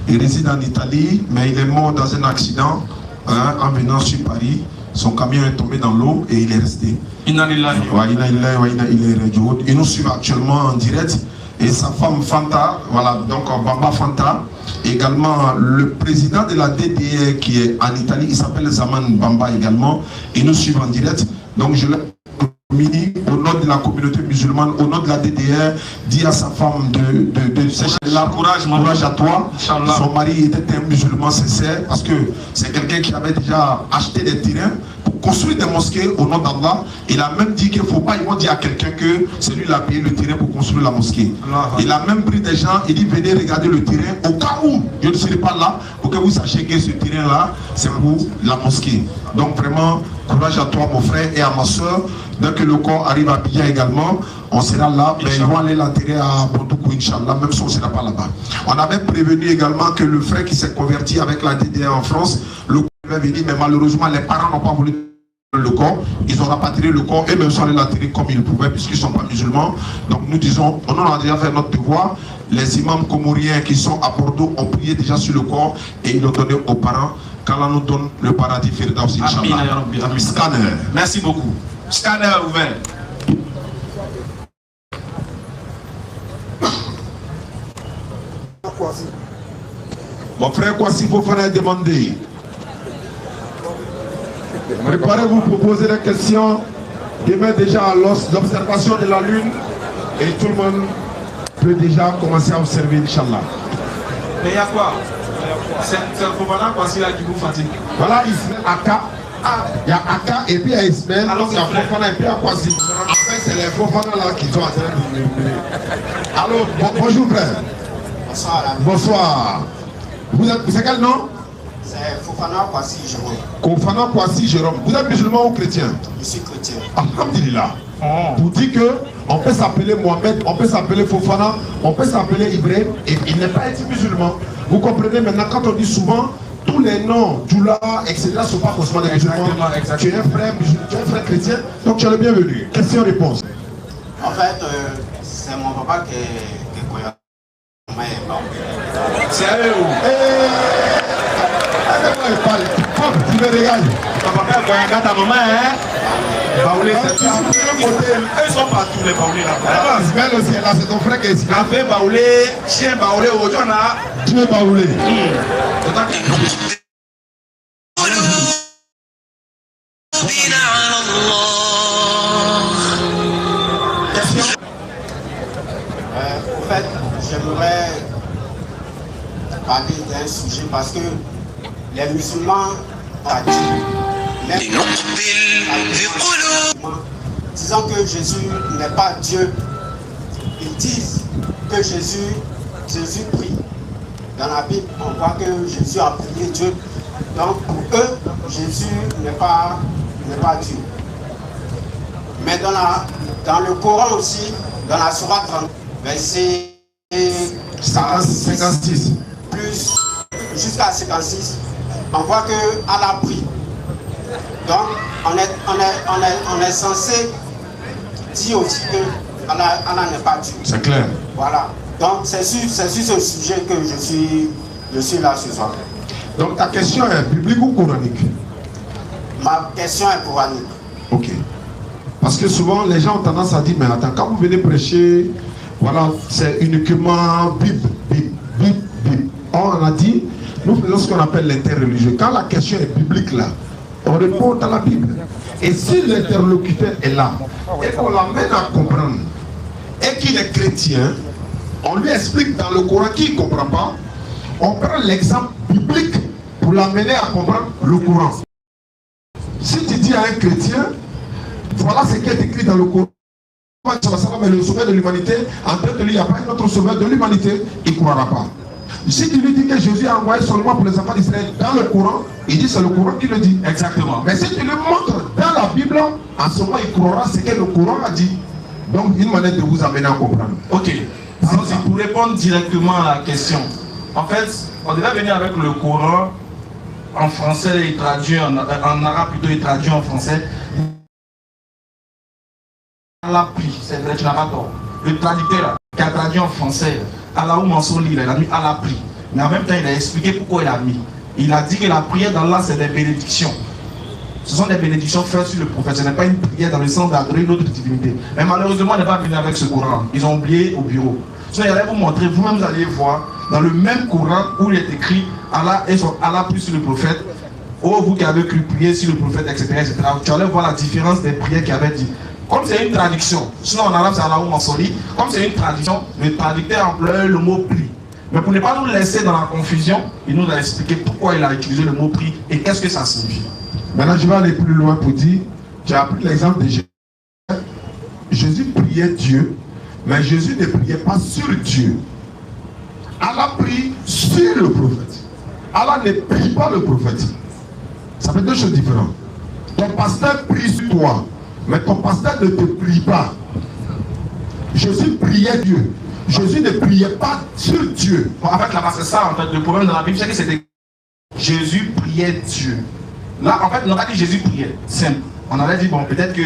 Il réside en Italie, mais il est mort dans un accident en venant sur Paris. Son camion est tombé dans l'eau et il est resté. Il nous suit actuellement en direct. Et sa femme Fanta, voilà, donc Bamba Fanta, également le président de la DDR qui est en Italie, il s'appelle Zaman Bamba également, et nous suivons en direct. Donc je l'ai au nom de la communauté musulmane, au nom de la DDR, dit à sa femme de sécher-là, courage à toi. Son mari était un musulman sincère parce que c'est quelqu'un qui avait déjà acheté des terrains pour construire des mosquées au nom d'Allah. Il a même dit qu'il ne faut pas, ils vont dire à quelqu'un que c'est lui qui a payé le terrain pour construire la mosquée. Il a même pris des gens, il dit venez regarder le terrain au cas où je ne serai pas là pour que vous sachiez que ce terrain-là, c'est pour la mosquée. Donc vraiment, courage à toi mon frère et à ma soeur. Dès que le corps arrive à Abidjan également, on sera là, mais ils vont aller l'enterrer à Bondoukou, Inch'Allah, même si on ne sera pas là-bas. On avait prévenu également que le frère qui s'est converti avec la DDR en France, le corps va venir, mais malheureusement, les parents n'ont pas voulu le corps. Ils ont rapatrié le corps et même sont allés l'enterrer comme ils pouvaient, puisqu'ils ne sont pas musulmans. Donc nous disons, on a déjà fait notre devoir. Les imams comoriens qui sont à Bordeaux ont prié déjà sur le corps et ils l'ont donné aux parents. Qu'Allah nous donne le paradis Firdaus, Inch'Allah. Scanner. Merci beaucoup. Scanner ouvert. Mon frère Kwasi Fofana est demandé. Préparez-vous pour poser des questions. Demain déjà à l'observation de la lune. Et tout le monde peut déjà commencer à observer, Inch'Allah. Mais il y a quoi? C'est le Fofana Kwasi là qui vous fatigue. Voilà, il serait à Cap. Il y a Aka et puis il y a Ismaël, donc il y a Fofana et puis il y a Kwasi. En fait, c'est les Fofana là qui sont en train de murmurer. Alors, bonjour frère. Bonsoir. Bonsoir. Vous êtes quel nom? C'est Fofana Kwasi Jérôme. Fofana Kwasi Jérôme. Vous êtes musulman ou chrétien? Je suis chrétien. Alhamdulillah. Vous dites que on peut s'appeler Mohamed, on peut s'appeler Fofana, on peut s'appeler Ibrahim et il n'est pas été musulman. Vous comprenez maintenant quand on dit souvent tous les noms, Djoula, etc. ne sont pas forcément des musulmans. Tu es un frère chrétien, donc tu es le bienvenu. Question-réponse. En fait, c'est mon papa qui est croyant. C'est à eux. Tu me regardes. Ton papa est croyant, ta maman, hein? Baoulé, c'est ça. Ils sont partout, les baoulés là. Ismaël aussi est là, c'est ton frère qui est ici. Café baoulé, chien baoulé, aujourd'hui on a. Tu es baoulé. En fait, j'aimerais parler d'un sujet parce que les musulmans ont dit, disant que Jésus n'est pas Dieu, ils disent que Jésus prie. Dans la Bible, on voit que Jésus a prié Dieu. Donc pour eux, Jésus n'est pas Dieu. Mais dans le Coran aussi, dans la Sourate 30, verset 56 plus jusqu'à 56, on voit que Allah prie. Donc on est censé dire aussi que Allah n'est pas Dieu. C'est clair. Voilà. Donc c'est sur ce sujet que je suis là ce soir. Donc ta question est biblique ou coranique? Ma question est coranique. Ok. Parce que souvent les gens ont tendance à dire, mais attends, quand vous venez prêcher, voilà, c'est uniquement Bible. Or, on a dit, nous faisons ce qu'on appelle l'interreligieux. Quand la question est biblique là, on répond dans la Bible. Et si l'interlocuteur est là, et qu'on l'amène à comprendre, et qu'il est chrétien, on lui explique dans le Coran qu'il ne comprend pas, on prend l'exemple biblique pour l'amener à comprendre le Coran. Si tu dis à un chrétien, voilà ce qui est écrit dans le Coran, mais le sauveur de l'humanité, en train de lui, il n'y a pas un autre sauveur de l'humanité, il ne croira pas. Si tu lui dis que Jésus a envoyé seulement pour les enfants d'Israël dans le Coran, il dit c'est le Coran qui le dit. Exactement. Mais si tu lui montres dans la Bible, en ce moment il croira ce que le Coran a dit. Donc une manière de vous amener à comprendre. Ok. Alors pour répondre directement à la question, en fait, on devait venir avec le Coran en français et traduit en arabe plutôt et traduit en français. Allah prie, c'est vrai, tu n'as pas tort. Le traducteur qui a traduit en français, Allah ou Mansour, il a mis Allah prie. Mais en même temps, il a expliqué pourquoi il a mis. Il a dit que la prière d'Allah, c'est des bénédictions. Ce sont des bénédictions faites sur le prophète. Ce n'est pas une prière dans le sens d'adorer une autre divinité. Mais malheureusement, on n'est pas venu avec ce Coran. Ils ont oublié au bureau. So, j'allais vous montrer, vous-même vous allez voir, dans le même Coran où il est écrit Allah et son Allah prie sur le prophète. Oh, vous qui avez cru prier sur le prophète, etc., etc. Tu allais voir la différence des prières qu'il avait dit. Comme c'est une traduction, sinon en arabe c'est Allah ou Mansoli, comme c'est une traduction, le traducteur emploie le mot prie. Mais pour ne pas nous laisser dans la confusion, il nous a expliqué pourquoi il a utilisé le mot prie et qu'est-ce que ça signifie. Maintenant je vais aller plus loin pour dire, tu as pris l'exemple de Jésus. Jésus priait Dieu, mais Jésus ne priait pas sur Dieu. Allah prie sur le prophète. Allah ne prie pas le prophète. Ça fait deux choses différentes. Ton pasteur prie sur toi. Mais ton pasteur ne te prie pas. Jésus priait Dieu. Jésus ne priait pas sur Dieu. Bon, en fait, là-bas, c'est ça, en fait, le problème dans la Bible, c'est que c'était Jésus priait Dieu. Là, en fait, on n'a pas dit Jésus priait. Simple. On avait dit, bon, peut-être que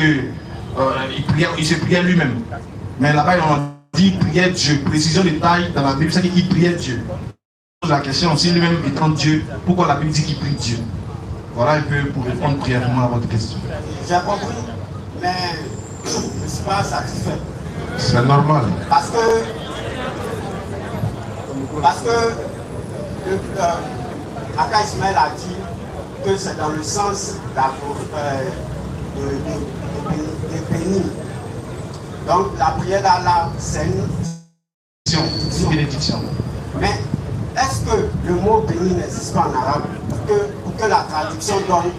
il se priait lui-même. Mais là-bas, on dit priait Dieu. Précision de taille dans la Bible, c'est qu'il priait Dieu. La question aussi, lui-même étant Dieu, pourquoi la Bible dit qu'il prie Dieu? Voilà un peu pour répondre brièvement à votre question. J'ai compris. Mais je ne suis pas satisfait. C'est normal. Parce que Aka Ismaël a dit que c'est dans le sens de bénir. Donc la prière d'Allah, c'est une bénédiction. Mais est-ce que le mot béni n'existe pas en arabe pour que la traduction donne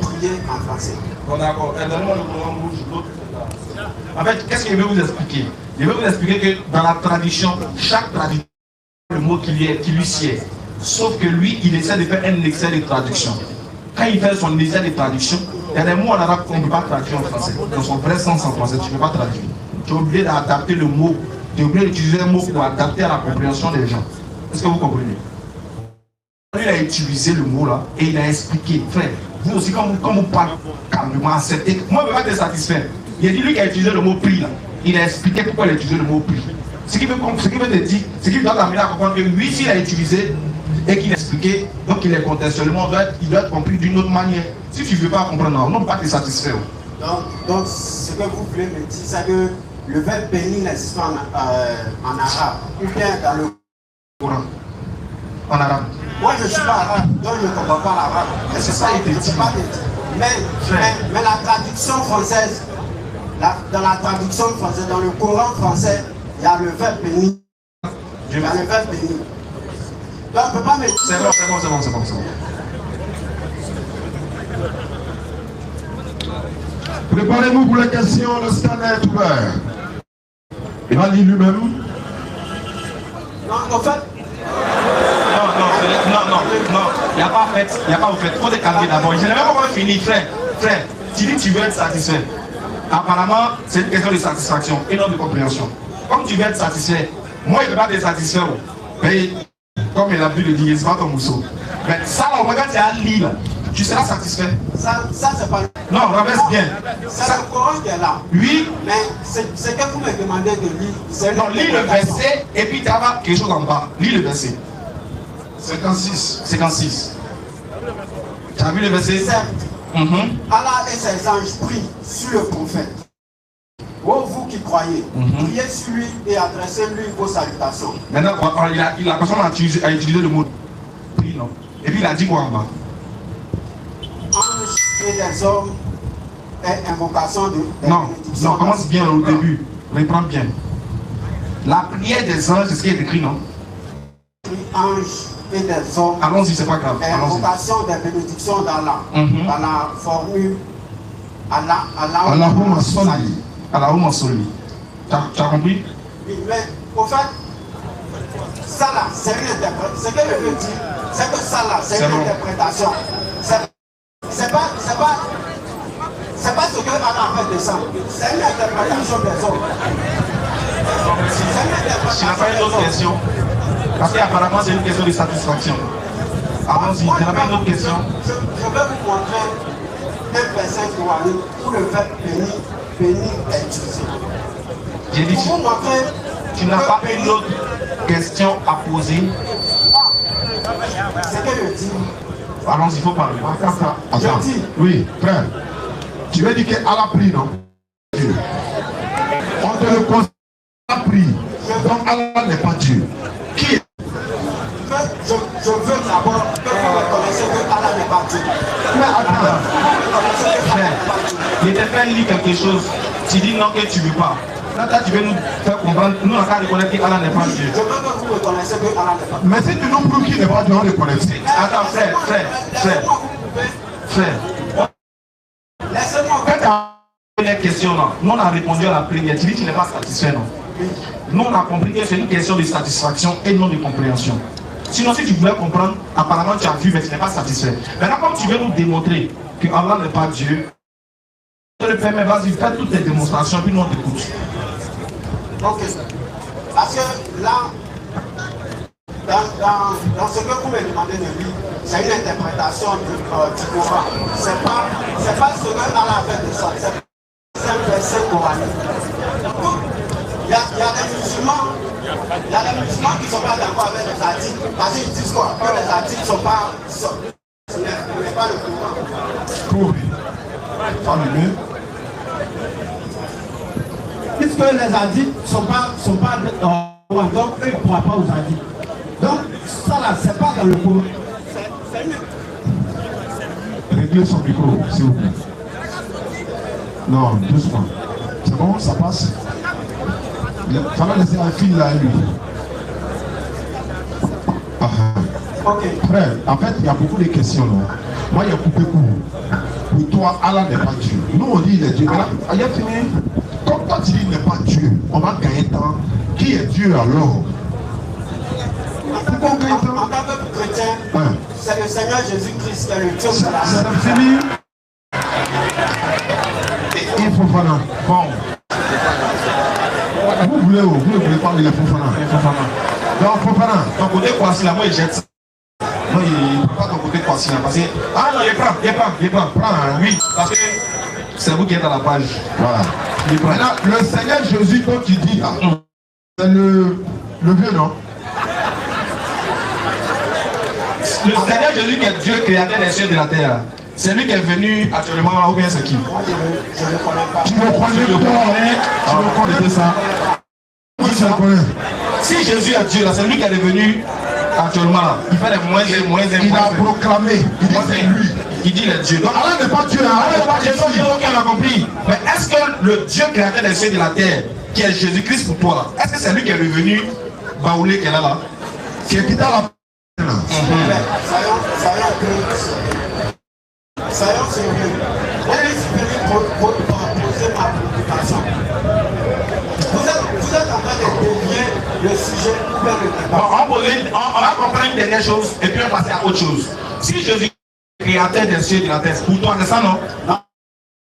prier en français. Bon, d'accord. Donnez-moi le Coran rouge. En fait, qu'est-ce que je vais vous expliquer? Je vais vous expliquer que dans la tradition, chaque traducteur a le mot qui lui sied. Sauf que lui, il essaie de faire un excès de traduction. Quand il fait son essai de traduction, il y a des mots en arabe qu'on ne peut pas traduire en français. Dans son vrai sens en français, tu ne peux pas traduire. Tu es obligé d'adapter le mot. Tu es obligé d'utiliser un mot pour adapter à la compréhension des gens. Est-ce que vous comprenez? Il a utilisé le mot là et il a expliqué. Frère, vous aussi, quand vous parlez calmement, acceptez. Moi, je ne peux pas être satisfait. Il a dit lui qui a utilisé le mot prix là. Il a expliqué pourquoi il a utilisé le mot prix. Ce qui veut te dire, ce qui doit t'amener à comprendre que lui, s'il a utilisé et qu'il a expliqué, donc il est contextuellement, il doit être compris d'une autre manière. Si tu ne veux pas comprendre, on ne peut pas te satisfaire. Donc, ce que vous voulez me dire, c'est que le verbe béni n'existe pas en arabe, ou bien dans le Coran. En arabe. Moi, je ne suis pas arabe, donc je ne comprends pas l'arabe. C'est ça, il te dit. Mais la traduction française, dans la traduction française, dans le Coran français, il y a le verbe béni. Il y a le verbe béni. Donc, on ne peut pas me dire. C'est bon. Préparez-vous pour les questions, le scanner est ouvert. Il va lire lui-même. Non, en fait. Non, il n'y a pas fait, il faut te calmer d'abord. Je n'ai même pas fini, frère, tu dis que tu veux être satisfait. Apparemment, c'est une question de satisfaction et non de compréhension. Comme tu veux être satisfait, moi je ne peux pas te satisfaire. Mais comme il a pu le dire, c'est pas ton mousseau. Mais ça, on regarde, tu as lire, tu seras satisfait. Ça c'est pas. Non, renverse bien. C'est le Coran qui est là. Oui. Mais c'est que vous me demandez de lire. Non, lis le verset et puis tu as quelque chose en bas. Lis le verset. 56. Tu as vu le verset? Certes, Allah et ses anges prient sur le prophète. Oh, vous qui croyez, priez sur lui et adressez-lui vos salutations. Maintenant, la personne a utilisé le mot prix, non? Et puis il a dit quoi en bas? Anges et des hommes et invocation de. Non, commence bien au début. Reprends bien. La prière des anges, c'est ce qui est écrit, non? Anges et des hommes. Allons-y, c'est pas grave. Invocation des bénédictions d'Allah. Dans la formule Allahumma salli. Allahumma salli. Tu as compris? Oui, mais au fait, ça là, c'est une interprétation. Ce que je veux dire, c'est que ça là, c'est une interprétation. C'est pas ce que Allah a fait descendre. C'est une interprétation des hommes. Je n'ai pas une autre question. Parce qu'apparemment, c'est une question de satisfaction. Allons-y, il n'y a pas une autre question. Je vais vous montrer un verset coranique où le verbe béni est utilisé. J'ai dit, Pour vous montrer, tu n'as pas une autre question à poser. C'est que je dis. Allons-y, il faut parler. Attends. Oui, frère. Tu veux dire qu'Allah prie, non? On te le conseille à prier. Donc Allah n'est pas Dieu. Qui est? Je veux d'abord que vous reconnaissez que Allah n'est pas Dieu. Mais attends. Frère, il te fait lire quelque chose. Tu dis non que tu ne veux pas. Là, tu veux nous faire comprendre. Nous, on a reconnaître qu'Allah n'est pas Dieu. Je veux que vous reconnaissez que Allah n'est pas Dieu. Mais si tu nous prouves qu'il n'est pas Dieu, on le connaît. Attends, frère. Laissez-moi. Quand tu as une question, là, nous on a répondu à la prière. Tu dis que tu n'es pas satisfait, non? Nous, on a compris que c'est une question de satisfaction et non de compréhension. Sinon, si tu voulais comprendre, apparemment tu as vu, mais tu n'es pas satisfait. Maintenant, comme tu veux nous démontrer que Allah n'est pas Dieu, je te le permets, vas-y, fais toutes tes démonstrations, puis nous on t'écoute. Ok. Parce que là, dans ce que vous me demandez de lire, c'est une interprétation du Coran. C'est pas ce que Allah a fait de ça. C'est un verset coranique. Il y a des musulmans qui ne sont pas d'accord avec les articles. Parce qu'ils disent quoi? Que les articles ne sont pas. Ce n'est pas le Coran. Oui. Allumé. Puisque les articles ne sont pas donc eux ne pourront pas aux articles. Donc ça là, c'est pas dans le Coran. Réglez son micro, s'il vous plaît. Non, doucement. C'est bon, ça passe. Il fallait laisser un fil là, lui. Ok. Frère, en fait, il y a beaucoup de questions. Non? Moi, il y a coupé court. Pour toi, Allah n'est pas Dieu. Nous, on dit il est Dieu. Mais là, il a fini. Comme toi, tu dis il n'est pas Dieu, on va gagner temps. Qui est Dieu alors? Pourquoi on gagne temps? En tant que chrétien, c'est le Seigneur Jésus-Christ qui est le Dieu de la c'est fini. Il faut faire un bon. Vous voulez parler de Fofana? Donc, Fofana, ton côté quoi si la moi il jette ça? Non, il ne peut pas ton côté quoi si la parce que. Ah non, il prend. Prends, oui. Parce que c'est vous qui êtes à la page. Voilà. Maintenant, le Seigneur Jésus, dont tu dis, c'est le vieux, non? Le Seigneur Jésus qui est Dieu créateur des cieux et de la terre. C'est lui qui est venu actuellement, ou bien c'est qui? Je ne connais pas. Tu me connais, tu me connais ça. Oui, je le connais. Si Jésus est Dieu, là, c'est lui qui est devenu actuellement. Il fait des moins. Il a proclamé. Il dit c'est lui. Il dit le Dieu. Donc Allah n'est pas Dieu. Allah n'est pas Dieu. On a compris. Mais est-ce que le Dieu créateur des cieux et de la terre, qui est Jésus-Christ pour toi, là, est-ce que c'est lui qui est revenu baouler qu'elle a là? Qui est quitté la. Soyons sérieux. Elle est supérieure pour poser ma préoccupation. Vous êtes en train de dévier le sujet vers le débat. On va comprendre une dernière chose et puis on va passer à autre chose. Si Jésus est créateur des cieux et de la terre, pour toi, c'est ça, non? Non.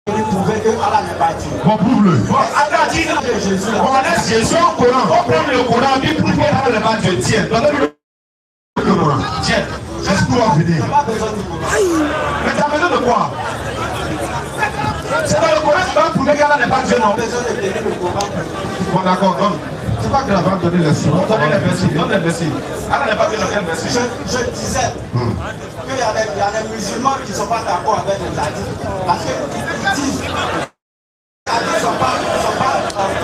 Il prouvait que Allah n'est pas Dieu. Bon, prouve-le. Bon, attends, dis Jésus. on laisse Jésus au Coran. On prend le Coran, puis prouve qu'Allah n'est pas Dieu. Tiens, donne-le le Coran. Tiens. Est-ce qu'on va venir? Mais tu as besoin de quoi? C'est dans le Coran que tu vas prouver qu'Allah n'est pas Dieu, non? Bon, d'accord, donc. C'est pas grave, on va donner les sous. Donne les versets. Allah n'est pas Dieu dans quel verset? Je disais qu'il y a des musulmans qui ne sont pas d'accord avec les hadiths. Parce qu'ils disent que les hadiths ne sont pas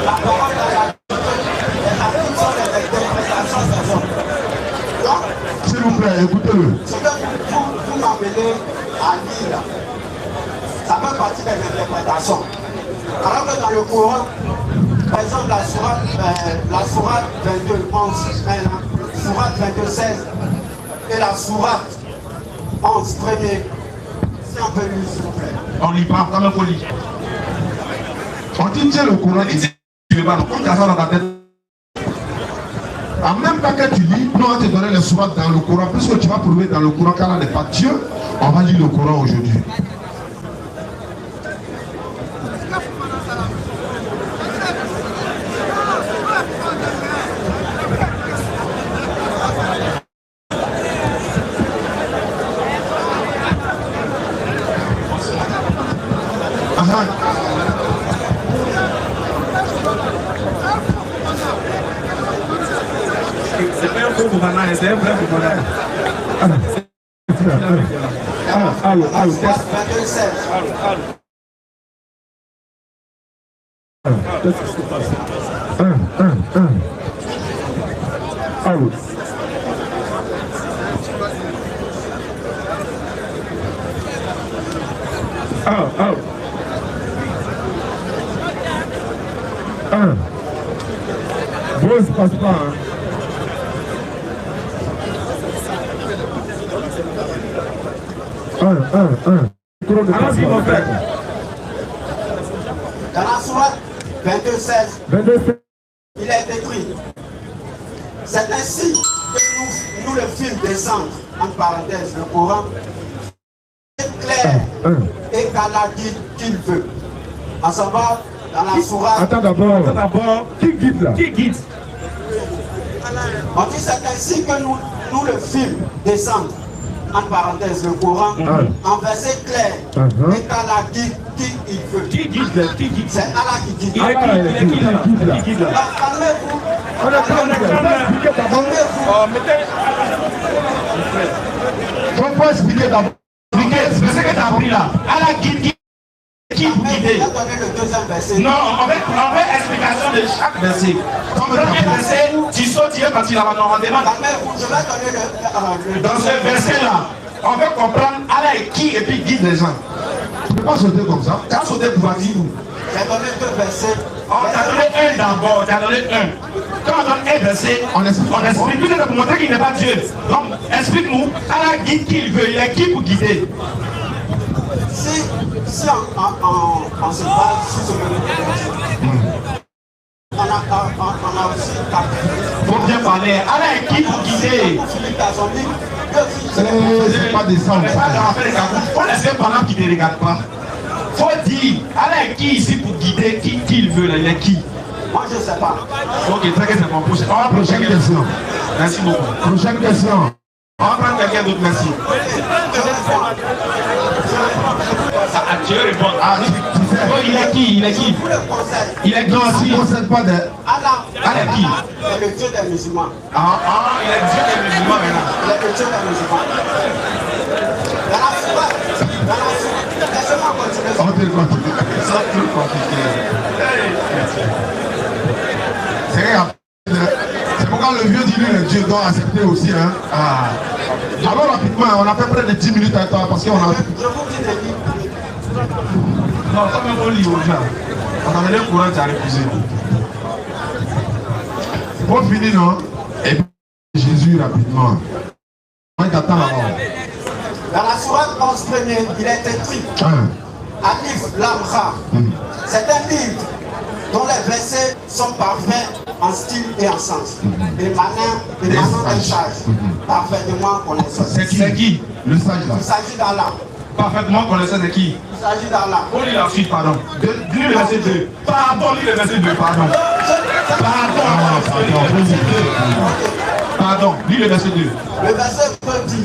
la parole de la Bible. Les hadiths sont des interprétations des hommes. Donc, s'il vous plaît, écoutez-le. ce que vous m'amenez à lire, ça fait partie des interprétations. Alors que dans le Coran, par exemple la sourate 22, 11, la sourate 22, 16 et la sourate 11, premier, si on peut lire s'il vous plaît. On lit pas, quand même faut lire. On dit tiens le Coran, il dit Tu veux pas, donc, tu as ça dans ta tête. en même temps que tu lis, nous on va te donner les sourates dans le Coran, puisque tu vas prouver dans le Coran qu'Allah n'est pas Dieu, on va lire le Coran aujourd'hui. C'est pas un faux Boubana, c'est un vrai Boubana. Sourate 22, 16. Bon, ça passe pas, hein. Dans la sourate 22, 16, il est écrit: c'est ainsi que nous le film descend, en parenthèse, le Coran, est clair et qu'Allah dit qu'il veut. À savoir, dans la sourate. Attends d'abord. Qui guide là? Qui guide? On dit c'est ainsi que nous le film descend, en parenthèse, le Coran, en verset clair, et qu'Allah dit qui il veut. Qui guide? C'est Allah qui guide. Il est qui là? Calmez-vous. On peut expliquer d'abord. C'est ce que tu as appris là. Allah guide qui vous guidez? Le deuxième verset. Non, on fait explication de chaque verset. Premier verset, tu sautes, tu es parti là-bas, non, on demande. Calmez-vous, je vais donner le Dans ce verset-là, on veut comprendre Allah est qui et puis guide les gens. Tu ne peux pas sauter comme ça. Tu as sauté pour dire où? J'ai donné deux versets. On t'a donné un d'abord, tu as donné un. quand on donne un verset, on explique pour montrer qu'il n'est pas Dieu. Donc, explique-nous, Allah guide qui il veut, il est qui pour guider? Si on se base sur ce que nous on a aussi faut bien parler. Allah est qui pour guider? C'est pas des sens. On laisse pendant qu'il ne regarde pas. Faut dire, Allah est qui ici pour guider qui il veut, là, il est qui? Moi je ne sais pas. Ok, très bien, c'est bon. Prochaine question. Merci beaucoup. Prochaine question. On va prendre quelqu'un d'autre, merci. Tu veux répondre? Ah, tu sais. Oh, il est qui? Il est qui? Il est qui? Non, si on ne possède pas de... Allah est qui? est le Dieu des musulmans. Il est Dieu des musulmans maintenant. Il est le Dieu des musulmans. Laissez-moi continuer. On te continue. Ça, plus compliqué. C'est pourquoi le vieux dit lui, le Dieu doit accepter aussi. Hein. Ah. Alors rapidement, on a fait près de 10 minutes à temps parce qu'on a... Je vous dis des livres. Non, quand même on lit aux gens. On a mené le courant, tu as refusé. Pour finir, non? Et puis Jésus rapidement. On t'attend là-bas. Dans la sourate 11 première, il est écrit Alif Lam Ra. C'est un livre dont les versets sont parfaits en style et en sens. Émanant d'un sage, parfaitement connaissant. C'est qui? Le sage là. Il s'agit d'Allah. Parfaitement connaissant de qui? Il s'agit d'Allah. On lit la suite, pardon. Lis le verset 2. Pardon, lis le verset 2, pardon. Pardon, lis le verset 2. Le verset 2 dit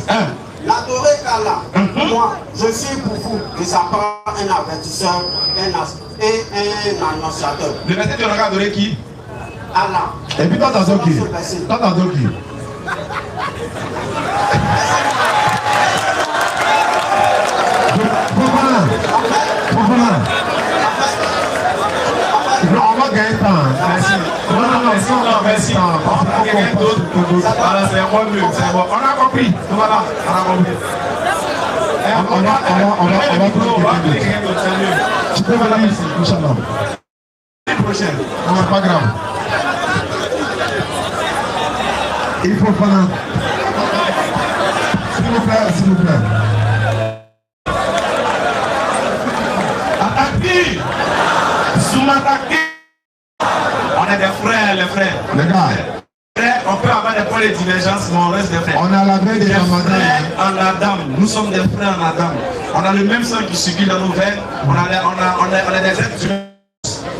n'adorez qu'Allah. Moi, je suis pour vous que ça prend un avertisseur et un annonciateur. Le verset 2, on a adoré qui? Allah. Et puis toi t'adores qui? Toi t'adores qui? Non, on va gagner temps. Merci. Non, merci. On va quelqu'un d'autre. Voilà, c'est moi mieux. C'est bon. On a compris. Voilà, on a compris. On va prendre quelqu'un d'autre. Tu peux venir ici, Inch'Allah. L'année prochaine. Non, pas grave. Il faut prendre. S'il vous plaît, s'il vous plaît. On est des frères, les frères. Les gars. On peut avoir des points de divergence, mais on reste des frères. On est à la veille des Ramadan. En Adam, nous sommes des frères en Adam. On a le même sang qui circule dans nos veines. On est des êtres humains.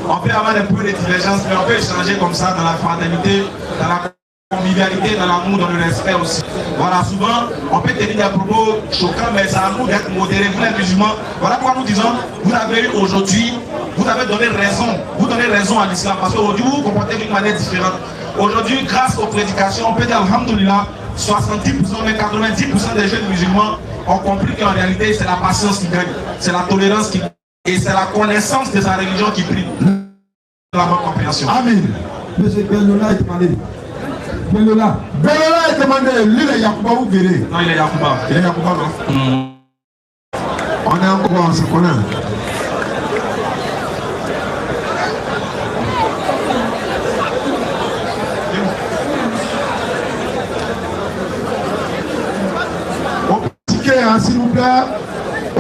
On peut avoir des points de divergence, mais on peut échanger comme ça dans la fraternité, dans la convivialité, dans l'amour, dans le respect aussi. Voilà, souvent, on peut tenir des propos choquants, mais c'est à nous d'être modérés. Vous les musulmans, voilà pourquoi nous disons, vous avez eu aujourd'hui, vous avez donné raison. Vous donnez raison à l'islam, parce qu'aujourd'hui, vous vous comportez d'une manière différente. Aujourd'hui, grâce aux prédications, on peut dire, alhamdoulilah, 70%, mais 90% des jeunes musulmans ont compris qu'en réalité, c'est la patience qui gagne, c'est la tolérance qui gagne, et c'est la connaissance de sa religion qui prime. La bonne compréhension. Amen. Monsieur Belola est demandé. Belola est demandé. Lui, il est Yacouba ou Guéré? Non, il est Yacouba. Il est Yacouba, non? On est encore, on se connaît. Ticket, s'il vous plaît.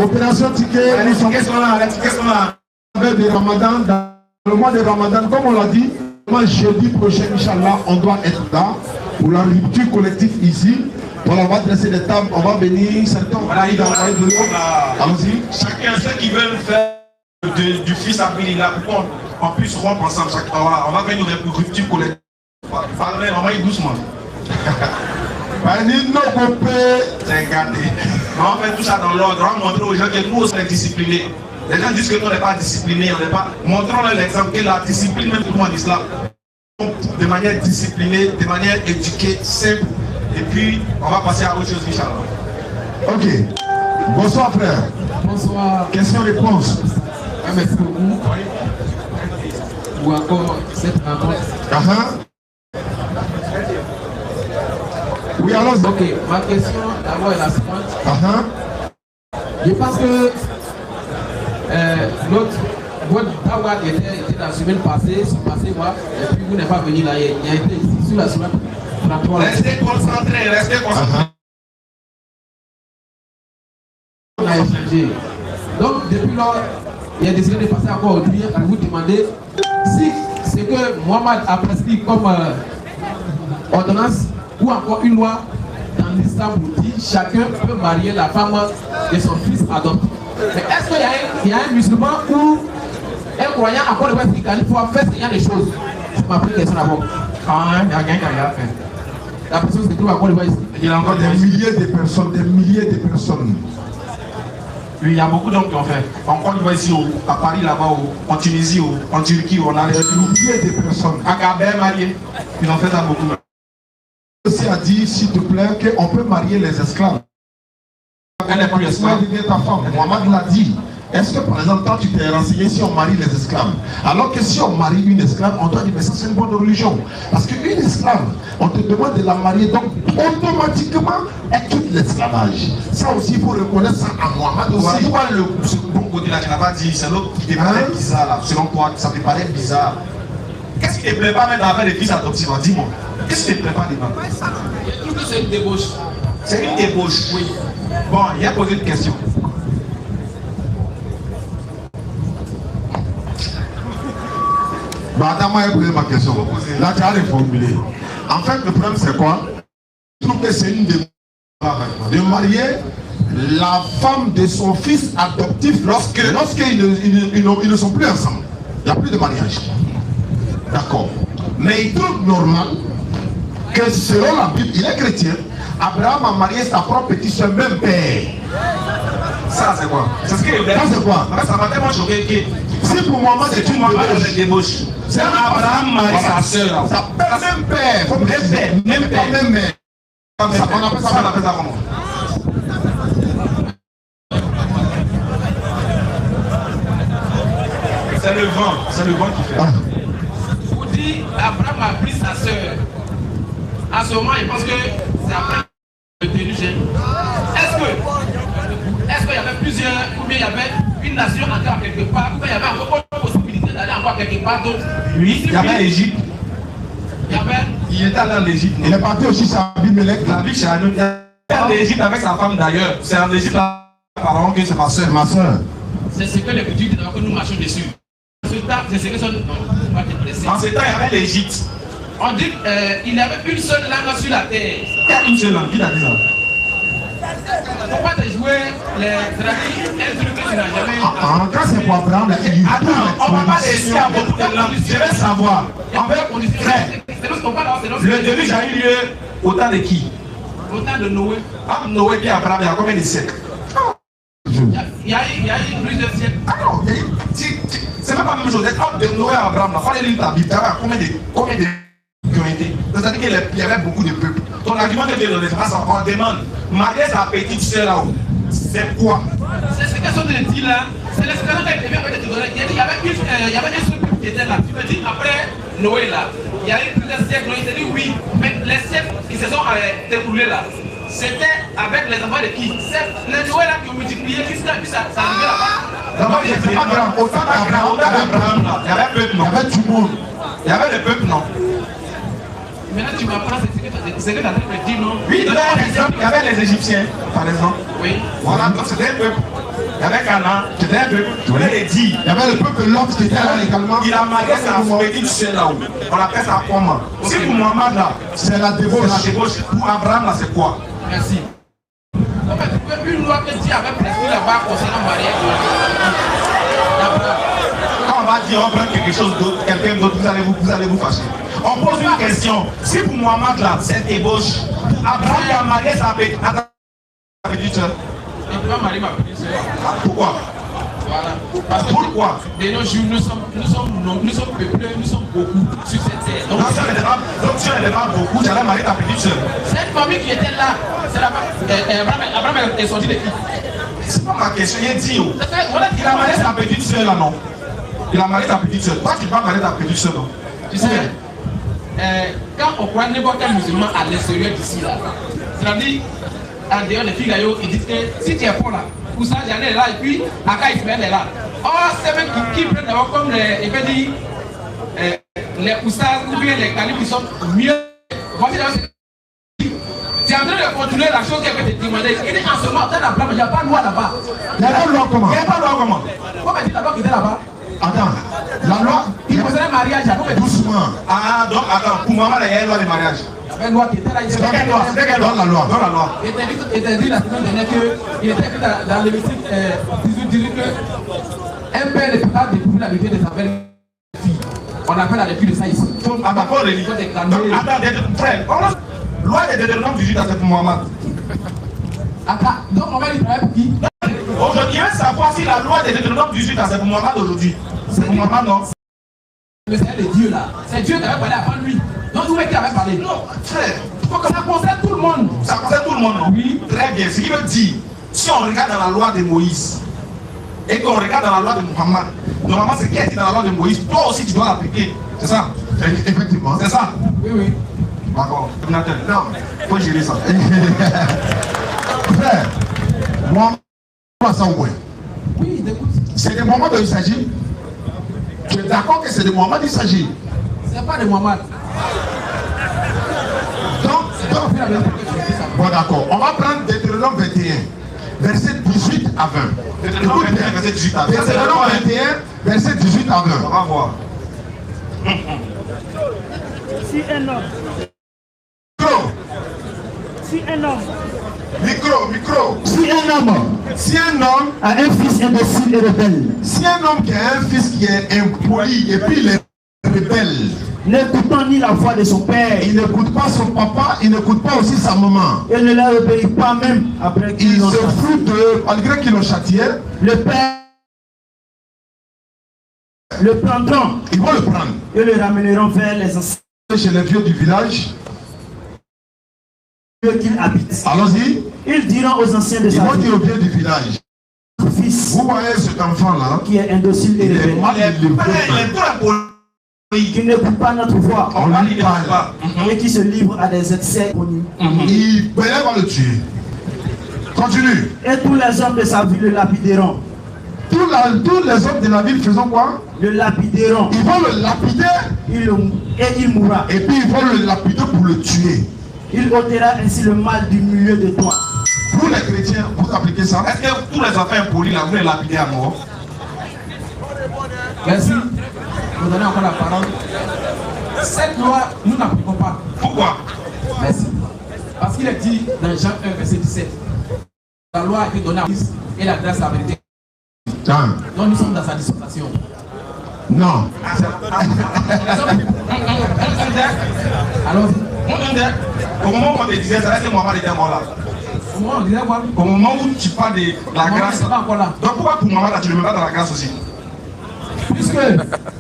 Opération ticket. Les tickets sont là, les tickets sont là. Avec des Ramadan, dans le mois de Ramadan, comme on l'a dit, jeudi prochain, Inch'Allah, on doit être là pour la rupture collective ici. Voilà, on va dresser des tables, on va venir, certains voilà, allons-y. Chacun, ceux qui veulent faire du fils à là, pour qu'on puisse rompre ensemble. On va faire une rupture collective. Parlez, on va y doucement. C'est gardé. On va faire tout ça dans l'ordre, on va montrer aux gens que nous, on est disciplinés. Les gens disent que nous, on n'est pas disciplinés, on n'est pas. Montrons-leur l'exemple que la discipline, même pour moi en islam, de manière disciplinée, de manière éduquée, simple. Et puis, on va passer à autre chose, Inch'Allah. Ok. Bonsoir, frère. Bonsoir. Question-réponse. Merci beaucoup. Ou encore cette rencontre. Oui, alors. Ok, ma question d'abord est la suivante. Je pense que notre votre Tawa était la semaine passée, moi, et puis vous n'êtes pas venu là, il a été ici sur la semaine. Restez concentrés, restez concentrés. On a échangé. Donc, depuis lors, il a décidé de passer encore aujourd'hui pour vous demander si ce que Mohamed a prescrit comme ordonnance ou encore une loi dans l'islam vous dit chacun peut marier la femme de son fils adopté. Mais est-ce qu'il y a un musulman ou un croyant encore de West Italie pour faire ce genre de choses? C'est ma première question d'abord. Il y a quelqu'un qui a fait. La personne se trouve encore de West. Il y a encore des milliers de personnes, des milliers de personnes. Oui, il y a beaucoup d'hommes qui ont fait. En Côte d'Ivoire ici, à Paris là-bas, en Tunisie, en Turquie, on a des milliers de personnes. À Gabin, marié. Ils ont fait ça beaucoup. Aussi a dit, s'il te plaît, qu'on peut marier les esclaves. Elle n'est plus esclave. Ta femme. Mohamed l'a dit. Est-ce que par exemple, toi tu t'es renseigné si on marie les esclaves? Alors que si on marie une esclave, on doit dire mais ça c'est une bonne religion. Parce qu'une esclave, on te demande de la marier, donc automatiquement elle quitte l'esclavage. Ça aussi, il faut reconnaître ça à Mohamed aussi. Pourquoi ce bon côté là, tu n'as pas dit, c'est l'autre qui te paraît bizarre là. Selon toi, ça te paraît bizarre. Qu'est-ce qui te plaît pas même avec les fils adoptifs? Dis-moi. Qu'est-ce qui te plaît pas dedans? Je trouve que c'est une débauche. C'est une débauche, oui. Bon, il a posé une question. Madame a posé ma question. Là, tu as reformulé. En fait, le problème, c'est quoi? Je trouve que c'est une de marier la femme de son fils adoptif lorsqu'ils ne sont plus ensemble. Il n'y a plus de mariage. D'accord. Mais il trouve normal que selon la Bible, il est chrétien, Abraham a marié sa propre petite soeur, même père. Ça, c'est quoi? Ça, c'est quoi? Ça m'a tellement choqué que si pour moi, c'est une débauche. C'est Abraham marie sa soeur. Ça même père. Même père. Même mère. On appelle ça comment? C'est le vent qui fait. Vous dites, Abraham a pris sa soeur. À ce moment, il pense que c'est après le tenu jeune. Est-ce qu'il y avait plusieurs, ou bien il y avait une nation encore quelque part, ou bien il y avait encore autre possibilité d'aller encore quelque part d'autre? Oui, il y avait l'Égypte. Il était allé en Égypte. Il est parti aussi sur Abimelech. La vie chez Anou. Il est en Égypte avec sa femme d'ailleurs. C'est en Égypte, apparemment que c'est ma soeur. Ma soeur. C'est ce que les petits disent que nous marchons dessus. C'est ce que son. En ce temps, il y avait l'Égypte. On dit qu'il y avait une seule langue sur la terre. Il y a une seule langue, qui t'a dit ça? Pourquoi tu joué un truc que tu n'as jamais. Quand c'est pour Abraham, attends, on ne va pas laisser à beaucoup de langues. Je vais savoir. En fait, le début, j'ai eu lieu au temps de qui? Au temps de Noé. Ah, Noé et Abraham, il y a combien de siècles? Il y a eu plusieurs siècles. Ah non, c'est même pas la même chose. De Noé à Abraham, il fallait lire ta Bible. Combien de qui ont été? C'est-à-dire qu'il y avait beaucoup de peuples. Ton argument que tu donnes, on demande, marier sa petite soeur là-haut, c'est quoi? C'est ce que sont dit là. C'est l'esclavage qui devait être donné. Il y avait un seul peuple qui était là. Tu me dis, après Noé là, il y a eu plusieurs siècles. Il s'est dit oui, mais les siècles qui se sont déroulés là, c'était avec les enfants de qui? C'est les Noé là qui ont multiplié jusqu'à ça arrivait là-bas. D'abord, c'est pas grave. Au temps d'Abraham là, il y avait peuple, non? Il y avait tout le monde. Il y avait le peuple, non? Maintenant, tu m'apprends ce que tu as dit, non? Oui, par exemple, il y avait les Égyptiens, par exemple. Oui. Voilà, donc c'était un peuple. Il y avait Canaan, c'était un peuple. Tu voulais les dire. Il y avait le peuple Lot qui était là également. Il a marié sa petite soeur là-haut. On appelle ça comment? Si pour Mohamed là, c'est la débauche. Pour Abraham là, c'est quoi? Merci. En fait, une loi que Dieu avait prescrit là-bas concernant le mariage d'Abraham. Quand on va dire, on prend quelque chose d'autre, quelqu'un d'autre, vous allez vous fâcher. On pose une question. Si pour Mohamed là, c'est débauche, Abraham a marié sa petite soeur. Il ne peut pas marier ma petite soeur. Pourquoi? Voilà. Parce que pourquoi? De nos jours, nous sommes peuplés, nous sommes beaucoup sur cette terre. Donc si on n'était pas beaucoup, j'allais marier ta petite soeur. Cette famille qui était là, c'est Abraham est sorti de qui? C'est pas ma question, il dit où? Il a marié sa petite soeur là, non? Il a marié ta petite soeur. Toi, tu ne vas pas marier ta petite soeur, non? Tu sais, quand on croit n'importe quel musulman à l'extérieur d'ici là, c'est-à-dire, en dehors des filles, ils disent que si tu es fort là, Koussa Diané est là et puis Aka Ismaël est là. Or, c'est même qui prennent d'abord comme les, il peut dire, les Koussas ou bien les calibres qui sont mieux. Voici d'abord, tu es en train de continuer la chose qu'elle peut te demander. Il dit en ce moment, dans la blâme, il n'y a pas de loi là-bas. Il n'y a pas de loi comment? Il n'y a pas de loi comment? Comment dit la loi qui était là-bas? Attends, la loi, il concerne le mariage. Doucement. Ah, donc attends, pour moi, il y a une loi de mariage. Il y avait une loi qui était là. C'était quelle loi? C'était quelle loi? Dans la loi. Dans la loi. Il était dit la semaine dernière qu'il était écrit dans l'hémicycle 18 que un père ne peut pas découvrir la vérité de sa belle-fille. On appelle la lecture de ça ici. Attends, pour les livres. Attends, frère, loi de Deutéronome 18 à c'est Mohamed. Attends, donc on va lui travailler pour qui? Aujourd'hui, il veut savoir si la loi de Deutéronome 18 à c'est pour Mohamed aujourd'hui. C'est pour Mohamed, non? Mais c'est le Dieu là. C'est Dieu qui avait parlé avant lui. Donc vous qui avait parlé? Non, frère. Ça concerne tout le monde. Ça concerne tout le monde, non? Oui. Très bien. Ce qui veut dire, si on regarde dans la loi de Moïse et qu'on regarde dans la loi de Mohamed, normalement, ce qui est dit dans la loi de Moïse, toi aussi tu dois l'appliquer. C'est ça? Effectivement. C'est ça? Oui, oui. D'accord. Non, il faut gérer ça. Frère, moi, ça au moins. Oui, écoute. C'est de Mohamed dont il s'agit. Tu es d'accord que c'est de Mohamed il s'agit? C'est pas de Mohamed. Donc, bon d'accord, on va prendre Deutéronome 21, verset 18 à 20. Deutéronome 21, verset 18 à 20. Deutéronome 21, verset 18 à 20. On va voir. Si un homme. Micro. Si un homme a un fils imbécile et rebelle, si un homme qui a un fils qui est impoli et puis il est rebelle, n'écoutant ni la voix de son père, il n'écoute pas son papa, il n'écoute pas aussi sa maman, et ne leur obéit pas même après qu'ils il l'ont se fout de, malgré qu'ils l'ont châtié, le père le prendront, ils vont le prendre et le ramèneront vers les anciens chez les vieux du village. qu'il habite. Allons-y. Ils diront aux anciens de Ils sa vont dire ville, aux vieux du village, fils vous voyez cet enfant-là, qui est indocile et il est rebelle, mal élevé, qui n'écoute pas notre voix on lui parle, et qui se livre à des excès connus. il va le tuer. Continue. Et tous les hommes de sa ville le lapideront. Tous les hommes de la ville faisant quoi? Le lapideront. Ils vont le lapider Et il mourra. et puis ils vont le lapider pour le tuer. Il ôtera ainsi le mal du milieu de toi. Vous les chrétiens, vous appliquez ça? Est-ce que tous les enfants impolis là, vous les lapidez à mort? Merci. Vous donnez encore la parole. Cette loi, nous n'appliquons pas. Pourquoi? Merci. Parce qu'il est dit dans Jean 1, verset 17. La loi a été donnée à Christ et la grâce à la vérité. Donc nous sommes dans sa dispensation. Non. Allons-y. Au moment où on te disait ça, est-ce que Mohamed était encore là? Au moment où on disait quoi? Au moment où tu parles de la grâce. C'est pas encore là. Donc pourquoi pour Mohamed là, tu ne le mets pas dans la grâce aussi? Puisque,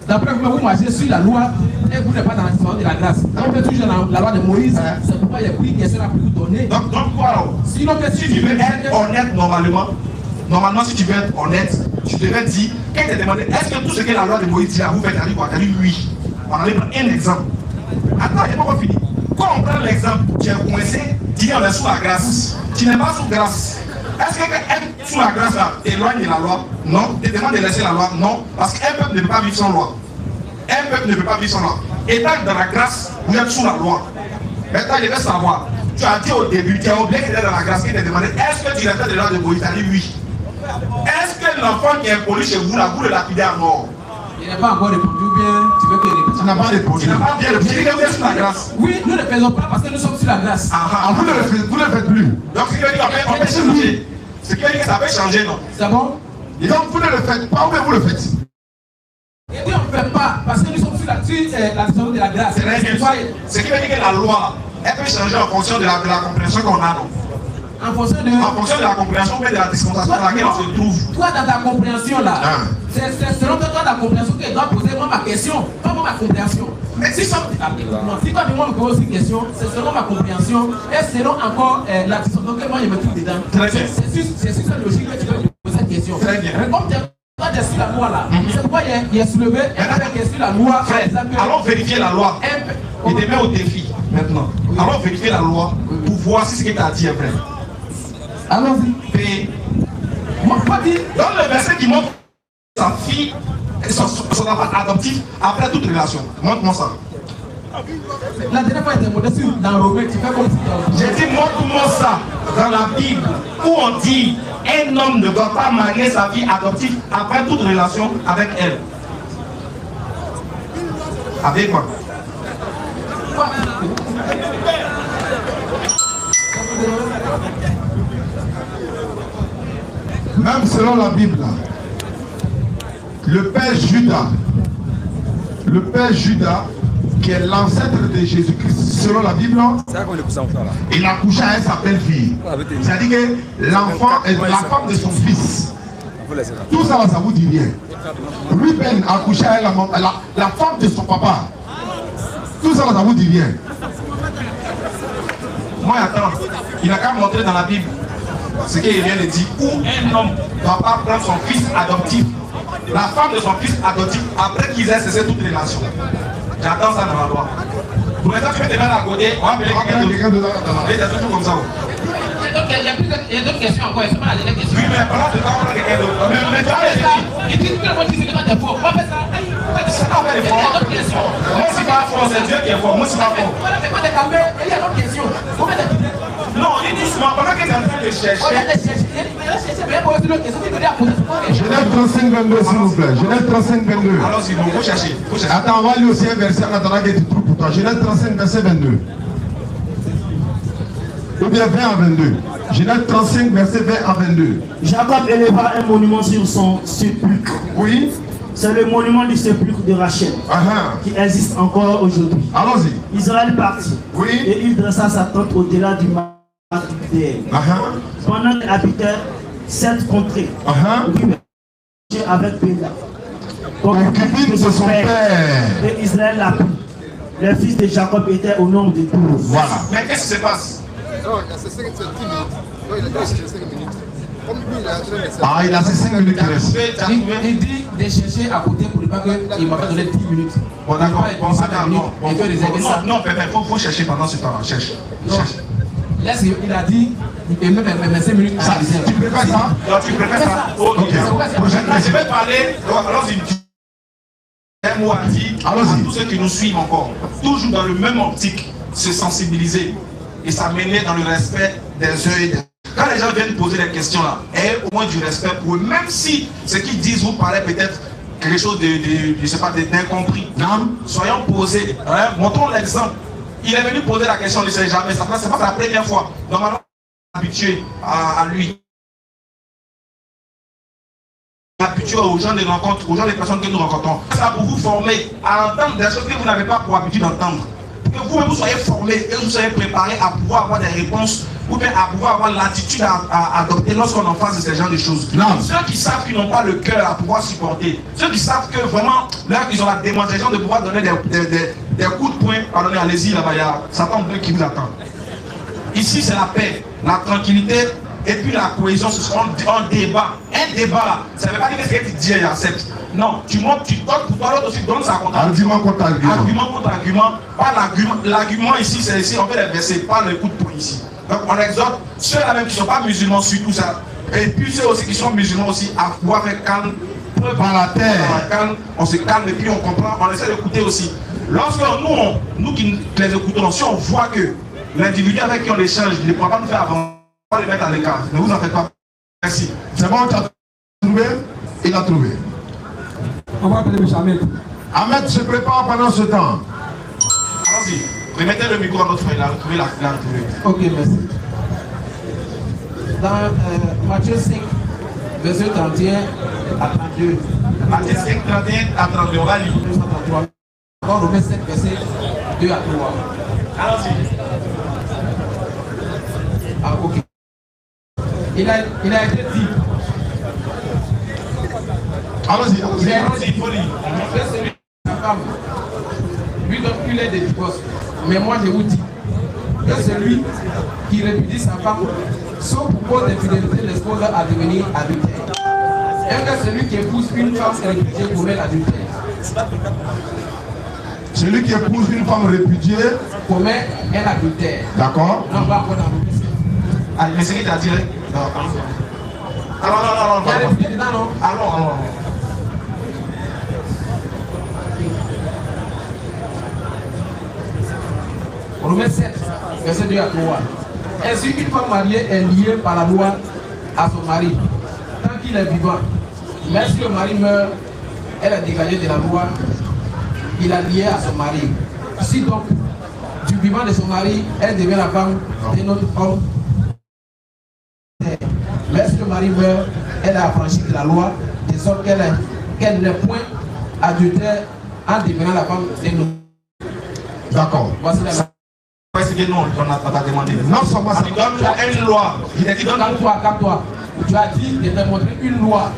d'après vous, vous marchez sur la loi et vous n'êtes pas dans la dispensation de la grâce. On fait toujours dans la loi de Moïse. C'est pourquoi il y a pris question à vous donner. Donc quoi alors? Sinon, Si tu veux être honnête normalement si tu veux être honnête, tu devrais dire, quand tu te demandé, est-ce que tout ce que la loi de Moïse dit là, vous faites, tu as dit quoi? Tu as dit oui. On allait prendre un exemple. Attends, il n'est pas encore fini. Quand on prend l'exemple, tu es coincé, tu dis on est sous la grâce. Tu n'es pas sous grâce. Est-ce que être sous la grâce là t'éloigne de la loi? Non. Tu demandes de laisser la loi? Non. Parce qu'un peuple ne peut pas vivre sans loi. Un peuple ne peut pas vivre sans loi. Étant dans la grâce, vous êtes sous la loi. Maintenant, je vais savoir. Tu as dit au début, tu as oublié qu'il était dans la grâce, qu'il t'a demandé, est-ce que tu respectes les lois de Moïse? Tu as dit oui. Est-ce que l'enfant qui est impoli chez vous, là, vous le lapidez à mort? Il n'a pas encore répondu ou bien tu veux que je répète? Tu n'as pas répondu. Tu n'as pas bien répondu. Tu dis que vous êtes sous la grâce. Oui, nous ne le faisons pas parce que nous sommes sur la grâce. Vous ne le faites plus. Donc, ce qui veut dire qu'on peut changer. Ce qui veut dire que ça peut changer, non? C'est bon? Et donc vous ne le faites pas ou bien vous le faites? Et puis on ne fait pas parce que nous sommes sur la dispensation de la grâce. C'est vrai. Ce qui veut dire que la loi, elle peut changer en fonction de la compréhension qu'on a, non? En fonction de la compréhension, mais de la dispensation dans laquelle on se trouve. Toi, dans ta compréhension là, c'est selon toi ta compréhension que je dois poser moi ma question, pas moi ma compréhension. Mais si toi tu me poses une question, c'est selon ma compréhension et selon encore la dispensation que moi je me trouve dedans. C'est sur cette logique que tu peux me poser cette question. Très bien. Mais comme toi tu es sur la loi là, c'est pourquoi il est soulevé et qui est sur la loi. Allons vérifier la loi. Il te met au défi maintenant. Allons vérifier la loi pour voir si ce que tu as dit est vrai. Allons-y. P. Dans le verset qui montre sa fille et son enfant adoptif après toute relation. Montre-moi ça. La dernière fois, il était modeste dans Romain, tu fais comme si. J'ai dit, montre-moi ça dans la Bible où on dit un homme ne doit pas marier sa fille adoptive après toute relation avec elle. Avec quoi? Même selon la Bible, le père Judas, qui est l'ancêtre de Jésus-Christ, selon la Bible, il a couché avec sa belle-fille. C'est-à-dire que l'enfant est la femme de son fils. Tout ça, ça vous dit rien. Ruben a couché avec la femme de son papa. Tout ça, ça vous dit rien. Moi, attends, il n'a qu'à montrer dans la Bible ce qu'il vient de dire, où un homme ne doit pas prendre son fils adoptif, la femme de son fils adoptif, après qu'ils aient cessé toute relation. J'attends ça dans la loi. Pour l'instant, tu peux te mettre à côté, on va appeler quelqu'un d'autre. Et c'est toujours comme ça. Il y a d'autres questions encore, c'est pas la dernière question. Oui, mais pendant ce temps, on a quelqu'un d'autre. Mais tu as les filles. Et tu peux me dire que quand tu es fort, on va faire ça. C'est pas vrai, fort. Moi, c'est pas fort, c'est Dieu qui est fort. Moi, c'est pas fort. Voilà, mais quand tu es calmé, il y a d'autres questions. Non, il dit doucement, pendant que tu es en train de chercher. Genèse 35-22, s'il vous plaît. Genèse 35-22. Allons-y, donc, vous cherchez. Attends, on va lire aussi un verset en attendant que tu trouves pour toi. Genèse 35, verset 22. Ou bien 20 à 22. Genèse 35, verset 20 à 22. Jacob éleva un monument sur son sépulcre. Oui. C'est le monument du sépulcre de Rachel, qui existe encore aujourd'hui. Allons-y. Israël partit. Oui. Et il dressa sa tente au-delà du mar d'El. Pendant qu'il habitait cette contrée, avec Béla. Concubine de son père. Et Israël l'a pris. Les fils de Jacob étaient au nombre de 12. Voilà. Mais qu'est-ce qui se passe? Ah, il a ses 5 minutes qui restent. Il dit de chercher à côté pour ne pas qu'il m'a donné 10 minutes. Bon, d'accord. Bon, ça non, il faut chercher pendant ce temps. Cherche. Laisse, il a dit, et même 5 minutes. Tu préfères ça? Non, tu préfères ça? Ok. Je vais parler. Alors, un mot à dire à tous ceux qui nous suivent encore. Toujours dans le même optique, se sensibiliser et s'amener dans le respect des uns et des autres. Quand les gens viennent poser des questions là, ayez au moins du respect pour eux, même si ce qu'ils disent vous paraît peut-être quelque chose je sais pas, d'incompris. Soyons posés, hein? Montrons l'exemple. Il est venu poser la question, il ne sait jamais, c'est pas la première fois. Normalement, on est habitué à lui. Habitué aux gens des rencontres, aux gens des personnes que nous rencontrons. Ça pour vous former à entendre des choses que vous n'avez pas pour habitude d'entendre. Que vous-même vous soyez formés et vous soyez préparés à pouvoir avoir des réponses ou bien à pouvoir avoir l'attitude à adopter lorsqu'on en face de ce genre de choses. Non. Ceux qui savent qu'ils n'ont pas le cœur à pouvoir supporter, ceux qui savent que vraiment, là, ils ont la démonstration de pouvoir donner des coups de poing, pardonnez, allez-y, là-bas, il y a Satan bleu qui vous attend. Ici, c'est la paix, la tranquillité et puis la cohésion, ce sera un débat. Un débat là, ça ne veut pas dire que ce que tu dis, il accepte. Non, tu montes, tu donnes pour toi, l'autre aussi donne sa contre argument contre argument. Argument contre argument. Pas l'argument. L'argument ici, c'est ici, on fait les versets, pas le coup de poing ici. Donc on exhorte ceux-là même qui ne sont pas musulmans sur tout ça. Et puis ceux aussi qui sont musulmans aussi à pouvoir faire calme. Par la terre. On se calme et puis on comprend, on essaie d'écouter aussi. Lorsque nous qui les écoutons, si on voit que l'individu avec qui on échange ne pourra pas nous faire avancer, on va les mettre à l'écart. Ne vous en faites pas. Merci. C'est bon, tu as trouvé? Il a trouvé. On va appeler M. Ahmed. Ahmed se prépare pendant ce temps. Allons-y. Remettez le micro à notre frère. Il a retrouvé la trouvé. Ok, merci. Dans Matthieu 5, verset 31 à 32. Matthieu 5, 31 à 32. On va lire. Encore Romains 7, verset 2 à 3. Allons-y. Ah, ok. Il a été dit. Allons-y, allons-y, il faut lire. Sa femme lui donne une lettre de divorce. Mais moi je vous dis que celui qui répudie sa femme, sauf pour cause d'infidélité, l'expose à devenir adultère. Et que celui qui épouse une femme répudiée commet l'adultère. Celui qui épouse une femme répudiée commet un adultère. D'accord. Non, pas encore dans le mais c'est qui t'a dit? Allons. Romains 7, verset 2 à 3. Ainsi, une femme mariée est liée par la loi à son mari, tant qu'il est vivant. Mais si le mari meurt, elle est dégagée de la loi, il a lié à son mari. Si donc, du vivant de son mari, elle devient la femme d'un autre homme. Mais si le mari meurt, elle a affranchi de la loi, de sorte qu'elle n'est point adultère en devenant la femme d'un autre. D'accord. Voici la loi. C'est que non, on n'a pas demandé. Non seulement ça. Il donne une loi. Il a dit Calme-toi. Tu as dit de te montrer une loi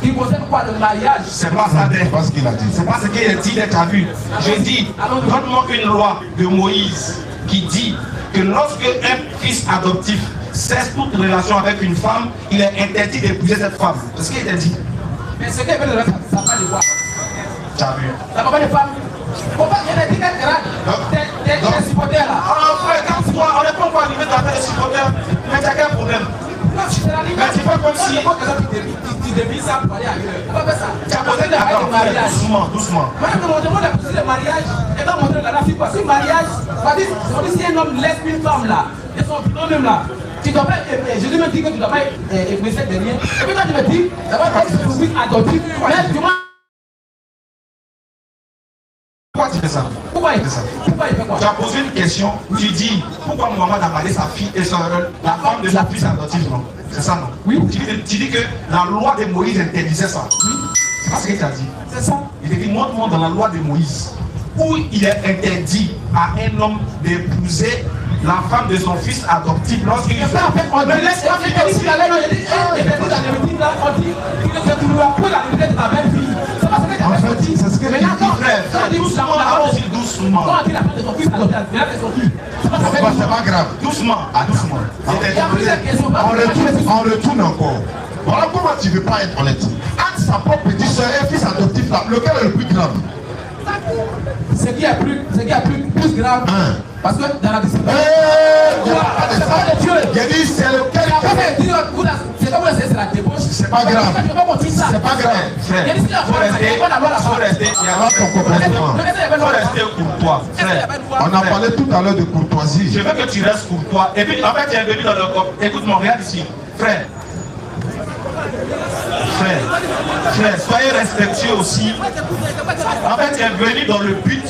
qui concerne quoi, le mariage. C'est pas ça. C'est pas ce qu'il a dit. C'est pas ce qu'il a dit, tu as vu. J'ai dit, donne-moi une loi de Moïse qui dit que lorsque un fils adoptif cesse toute relation avec une femme, il est interdit d'épouser cette femme. C'est ce qu'il a dit. Mais ce qu'il veut dire, ça n'a pas de quoi. Tu as vu. Ça n'a pas de femme. Faut pas qu'il y ait des t'es supporter là. Alors frère, quand on n'est pas encore arrivé dans les supporters, mais tu as quel problème? Non, je suis arrivé. Mais c'est pas comme si. Tu dévies ça pour aller ailleurs. On va faire ça. Tu as posé le mariage. Doucement. Moi, je demande à poser le mariage. Et dans mon la fille, parce que le mariage, si un homme laisse une femme là, et son nom même là, tu dois pas. Jésus me dit que tu dois pas épouser derrière. Et puis toi, tu me dis, ça va être un fils adoptif. Mais du moins. Pourquoi tu fais ça? Pourquoi il fait ça? Pourquoi il fait quoi? Tu as posé une question, tu dis pourquoi Mohamed a marié sa fille et la femme de son fils adoptif, non? C'est ça, non? Oui. Tu dis que la loi de Moïse interdisait ça. Oui. C'est pas ce qu'il t'a dit. C'est ça. Il te dit, montre-moi dans la loi de Moïse où il est interdit à un homme d'épouser la femme de son fils adoptif lorsqu'il fait. On me laisse pas faire ici la loi. Il est dans le meeting là, on dit que tu dois prendre la liberté de ta belle fille. C'est pas ce que tu as dit. C'est ce que tu dis, frère. Doucement. Quand on dit la femme de son fils adoptif, c'est la son fille. C'est pas grave. Doucement. Doucement. Il y a plusieurs questions. On retourne encore. Voilà comment tu ne veux pas être honnête. Entre sa propre petite soeur et un fils adoptif là, lequel est le plus grave? Ce qui est plus grave, parce que dans la discipline, c'est pas de Dieu. J'ai dit c'est lequel. C'est comme c'est la débauche. C'est pas grave. C'est pas grave. Frère, faut rester courtois. On a parlé tout à l'heure de courtoisie. Je veux que tu restes courtois. Et puis en fait, tu es venu dans le corps. Écoute-moi, regarde ici. Frère, soyez respectueux aussi. En fait, tu es venu dans le but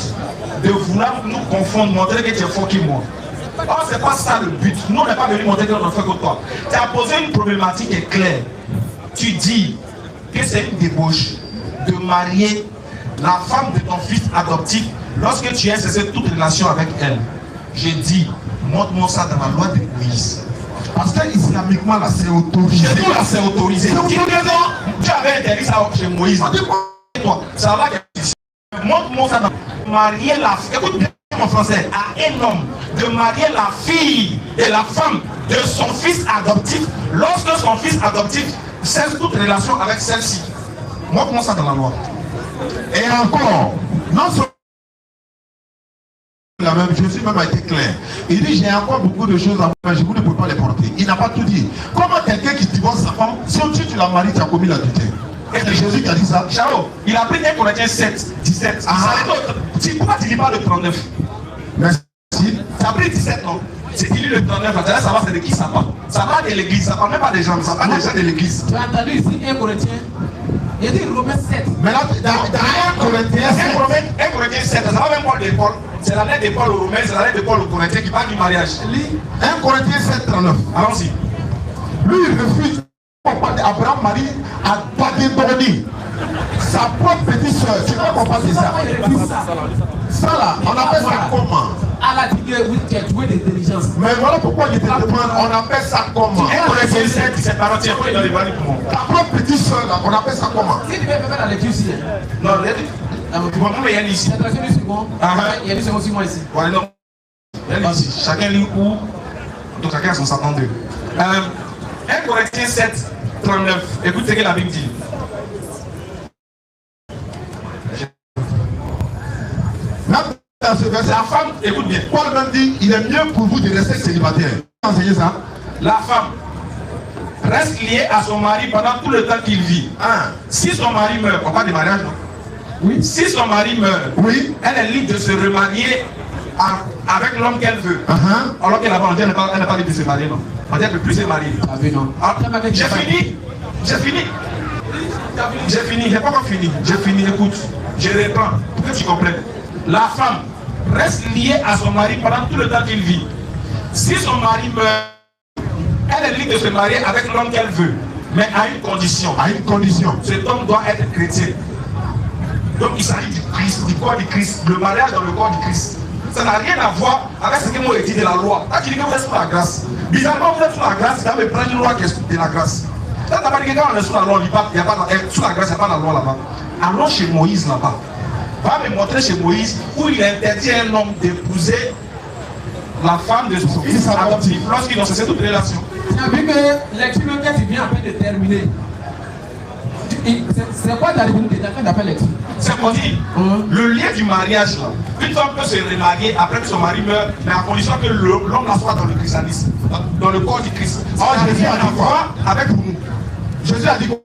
de vouloir nous confondre, montrer que tu es fort que moi. Or, c'est pas ça le but. Nous, on n'est pas venu montrer que notre frère que toi. Tu as posé une problématique claire. Tu dis que c'est une débauche de marier la femme de ton fils adoptif lorsque tu as cessé toute relation avec elle. J'ai dit, montre-moi ça dans la loi de Moïse. Parce que islamiquement, là, c'est autorisé. Chez nous, là, c'est autorisé. Tu avais interdit ça chez Moïse. Toi, ça va que montre-moi ça dans marier la fille. Écoute bien mon français. À un homme de marier la fille et la femme de son fils adoptif lorsque son fils adoptif cesse toute relation avec celle-ci. Montre-moi ça dans la loi. Et encore, non seulement la même, Jésus même a été clair. Il dit j'ai encore beaucoup de choses à faire, je vous ne peux pas les porter. Il n'a pas tout dit. Comment quelqu'un qui divorce sa femme, si tu la maries, tu as commis l'adultère? Est-ce que Jésus qui a dit ça? Charo, il a pris 1 Corinthiens 7, 17. Pourquoi tu ne lis pas le 39? Merci. Tu as pris 17, non? Si tu lis le 39, là, ça va, c'est de qui ça parle? Ça parle de l'église, ça parle même pas des gens, ça parle des gens de l'église. Tu as entendu ici 1 Corinthiens? Il dit Romains 7. Mais là, dans 1 Corinthiens 7, ça va même parler de Paul. C'est la lettre de Paul aux Romains, c'est la lettre de Paul aux Corinthiens qui parle du mariage. Lis 1 Corinthiens 7, 39. Allons-y. Lui, il refuse. Abraham Marie a Bagedoni, sa propre petite soeur. Tu vois qu'on parle de ça? Ça là, on appelle ça comment? Allah dit que oui, tu as joué d'intelligence. Mais voilà pourquoi je te demande, on appelle ça comment? 1 Corinthiens 7, c'est par entier, dans les valeurs pour moi. Ta propre petite soeur là, on appelle ça comment? Si tu veux faire la lecture ici. Non, tu vois, il y a ici. La traduction du second. Il y a du second 6 mois ici. Ouais, non. Il y a ici. Chacun lit où? Donc chacun a son 52. 1 Corinthiens 7, 39. Écoute ce que la Bible dit. Dans ce verset, la femme, écoute bien. Paul même dit il est mieux pour vous de rester célibataire. Enseignez ça. La femme reste liée à son mari pendant tout le temps qu'il vit. Si son mari meurt, on parle de mariage, non? Oui. Si son mari meurt, Oui. elle est libre de se remarier avec l'homme qu'elle veut. Alors qu'elle n'a pas libre de se marier, non? On dit qu'elle ne peut plus se marier. Ah oui, non. J'ai fini. J'ai fini. J'ai fini. J'ai pas encore fini. J'ai fini. Écoute, je reprends pour que tu comprennes. La femme reste liée à son mari pendant tout le temps qu'il vit. Si son mari meurt, elle est libre de se marier avec l'homme qu'elle veut, mais à une condition. À une condition. Cet homme doit être chrétien. Donc il s'agit du Christ, du corps du Christ, le mariage dans le corps du Christ. Ça n'a rien à voir avec ce que moi j'ai dit de la loi. Quand tu dis que vous êtes sous la grâce, bizarrement vous êtes sous la grâce, tu vas me prendre une loi qui est de la grâce. Quand tu n'as pas dit que quand on est sous la loi, il y a pas sous la grâce, il n'y a pas la loi là-bas. Allons chez Moïse là-bas. Va me montrer chez Moïse où il interdit à un homme d'épouser la femme de son fils adoptif lorsqu'ils ont cessé toute relation. Tu as vu que lecture que tu viens à peine de terminer. C'est quoi ta réponse d'appel lecture? C'est qu'on dit, le lien du mariage là, une femme peut se remarier après que son mari meurt, mais à condition que l'homme la soit dans le christianisme, dans le corps du Christ. Oh, Jésus a dit quoi avec nous? Jésus a dit quoi?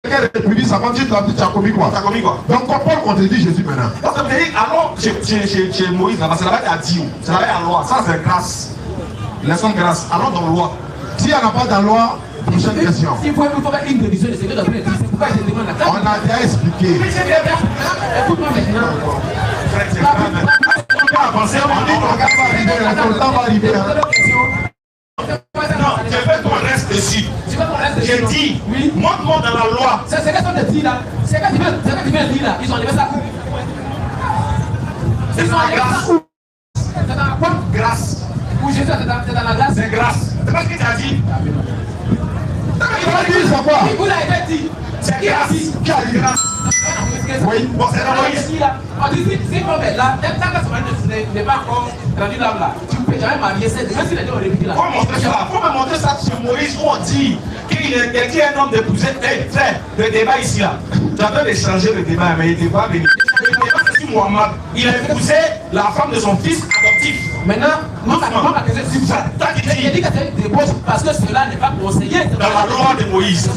Quelle république, ça quand tu as commis quoi? Tu as commis quoi? Donc pourquoi on te dit Jésus maintenant? Donc ça veut dire, allons chez Moïse là-bas, c'est là-bas qu'il y a Dieu, c'est là-bas qu'il y a la loi, ça c'est grâce. Laissons grâce, allons dans la loi. S'il n'y en a pas dans la loi, prochaine question. S'il faut faire une condition de sécurité d'après c'est pourquoi je demande la On a déjà expliqué. Écoute-moi maintenant. On va avancer, on dit ton temps va arriver. non, je veux qu'on reste dessus. J'ai dit, montre-moi dans la loi. C'est ce que tu dis là. C'est ce que tu viens de dire là. Ils ont enlevé ça. C'est dans la grâce. C'est dans la quoi? Grâce. Ou Jésus, c'est dans la grâce. C'est grâce. C'est pas ce que tu as dit. Vous l'avez dit. C'est grâce. Qui a dit grâce? Oui, bon, c'est dans Moïse. On dit si on est là, tant que son mari n'est pas encore rendu l'âme là, tu ne peux jamais marier cette. Même si les deux ont répliqué là. Faut me montrer ça sur Moïse où on dit qu'il interdit un homme d'épouser. Frère, le débat ici là. Tu as besoin de changer le débat, mais il va venir. Le débat c'est sur Mohamed. Il a épousé la femme de son fils adoptif. Maintenant, moi ma question c'est ça. Il a dit que c'est une débauche parce que cela n'est pas conseillé. Dans la loi de Moïse.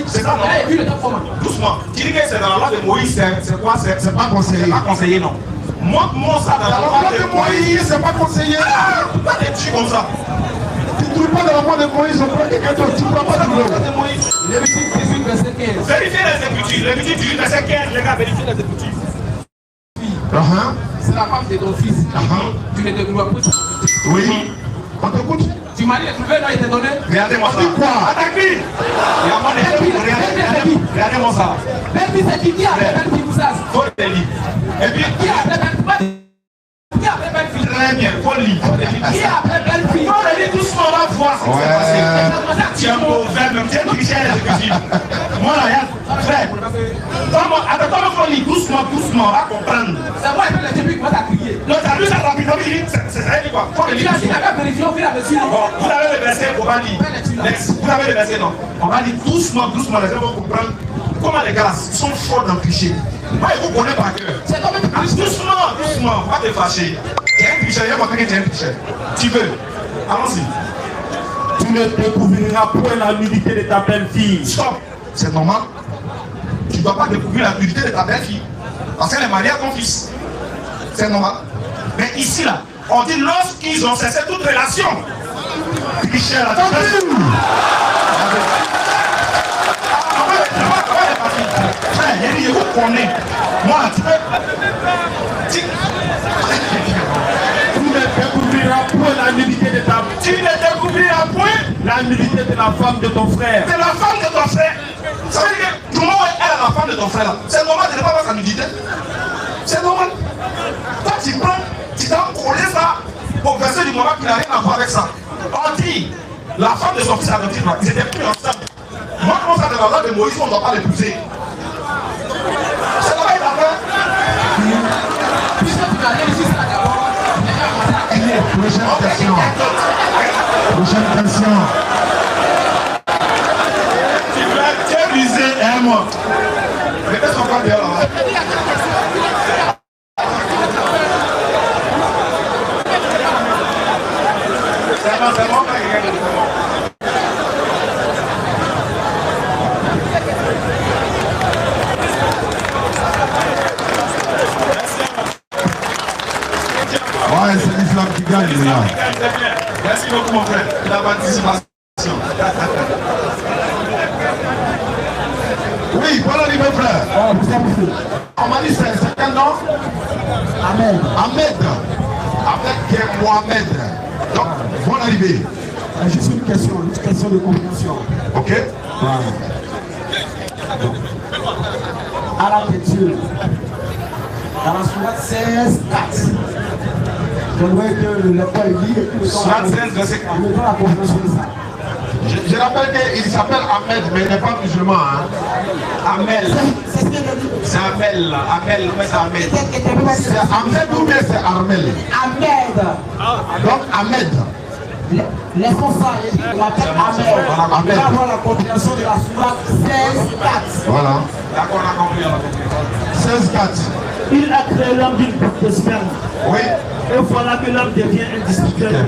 C'est ça, non? Et puis le temps comment? Doucement. Tu dis que c'est dans la loi de Moïse, c'est quoi? C'est pas conseillé. C'est pas conseillé, non. Montre-moi ça dans la loi de Moïse. C'est pas conseillé. Pourquoi t'es-tu comme ça? Tu ne trouves pas dans la loi de Moïse, on prend quelqu'un d'autre. Tu ne prends pas dans la loi de Moïse. Lévitique 18, verset 15. Vérifiez les Écritures. Lévitique 18, verset 15, les gars, vérifiez les Écritures. C'est la femme de ton fils. Tu ne te dois pas. Oui. On t'écoute. Tu m'as dit de trouver là, il t'a donné. Regardez-moi ça. Quoi? Attaque-lui. Regardez-moi ça. Belle c'est qui a appelé belle fille ça? Faut le lire. Et puis, Qui a appelé belle fille? Qui a appelé belle fille? Très bien, faut le lire. Qui a appelé belle fille? Faut le lire doucement, on va voir ce qui s'est passé. Tu es un mauvais, même tu es triché les Écritures. Moi là, regarde, frère. Attends, faut lire doucement, on va comprendre. C'est moi qui ai depuis que moi t'as crié. Non, t'as lu ça rapidement, c'est ça, il dit quoi? Faut le lire. Tu as vérifié au fil et à mesure. Bon, vous avez le verset, on va lire. Vous avez le verset, non? On va lire doucement, les gens vont comprendre comment les gars sont forts dans le cliché. Moi, ils vous connaissent par cœur. C'est comme un Doucement, pas te fâcher. Tu es un cliché, il y a quelqu'un qui est un cliché. Tu veux? Allons-y. Tu ne découvriras point la nudité de ta belle-fille. Stop. C'est normal. Tu ne dois pas découvrir la nudité de ta belle-fille. Parce qu'elle est mariée à ton fils. C'est normal. Mais ici, là, on dit lorsqu'ils ont cessé toute relation. Cliché, là. Frère, je vous connais. Moi, tu peux. Tu ne découvriras point la nudité de ta Tu ne découvriras point la nudité de la femme de ton frère. C'est la femme de ton frère. Ça veut dire que comment elle est la femme de ton frère là? C'est normal de ne pas voir sa nudité. C'est normal. Toi, tu prends, tu t'as collé ça au verset du moment qui n'a rien à voir avec ça. On dit, la femme de son fils adoptif, ils étaient plus ensemble. Moi, comment ça, dans la loi de Moïse, on ne doit pas l'épouser? C'est là-bas, il a fait. Puisque tu n'as rien ici, c'est là d'abord. Prochaine question. Prochaine question. Tu es brisé, hein, moi. Répète son corps dehors là-bas. C'est bon, Alléluia. Merci beaucoup mon frère de la participation. Oui, voilà les mecs frères. On m'a dit c'est quel nom? Ahmed. Ahmed. Avec Mohamed. Donc, bonne arrivée. Juste une question de compréhension. Ok. Voilà. À la lecture, dans la sourate 16, 4, j'aimerais que le lecteur lit et que le Sourate 16, verset 4. me donne la compréhension de ça. Je rappelle qu'il s'appelle Ahmed, mais il n'est pas musulman. Hein. Amel. C'est Amel. Amel, mais c'est Ahmed. C'est Ahmed ou bien c'est Armel? Ahmed. Donc Ahmed. Laissons ça, on l'appelle Ahmed. On va avoir la compréhension de la sourate 16, 4. Voilà. D'accord, on a compris. 16, 4. Il a créé l'homme d'une goutte de sperme. Oui. Et voilà que l'homme devient indiscutable.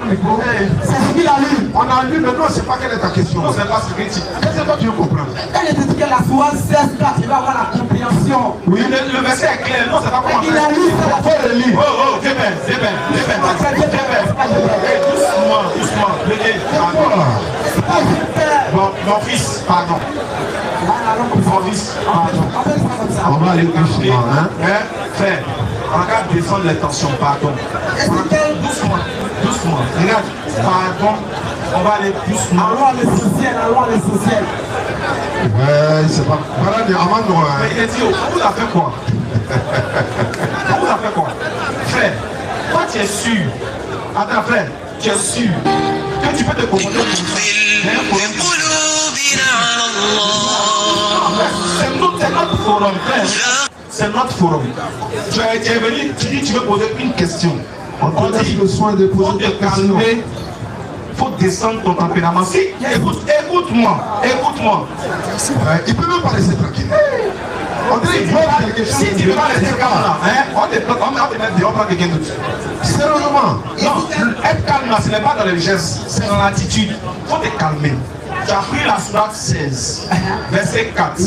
C'est ce qu'il a lu. On a lu, mais non, c'est pas quelle est ta question. Non, c'est pas ce que tu dis. Qu'est-ce que tu veux comprendre? Quand il dit que la sourate 16, 4, il va avoir la compréhension. Oui, le verset est clair. Non, c'est pas comment. Il a lu ça. Faut le lire. Oh, c'est bien. Doucement. Mon fils, pardon. Mon fils, pardon. On va aller doucement. Hein? Frère, on regarde descendre les tensions, pardon. Doucement. Regarde, pardon. On va aller doucement. Allons l'essentiel. Ouais, c'est pas. Voilà, avant de. Mais il a dit, vous avez fait quoi? Vous avez fait quoi? Frère, toi tu es sûr. Attends, frère, tu es sûr que tu peux te comporter comme ça. C'est notre forum, frère. C'est notre forum. Tu es venu, tu dis tu veux poser une question. On dit le soin de poser des questions. Il faut descendre ton tempérament. Si, écoute-moi. Il peut même pas laisser tranquille. On dirait qu'il faut quelque chose. Si tu ne veux pas rester calme là, on va te mettre dehors par quelqu'un d'autre. Sérieusement. Non, être calme là, ce n'est pas dans les gestes, c'est dans l'attitude. Il faut te calmer. Tu as pris la sourate 16, verset 4.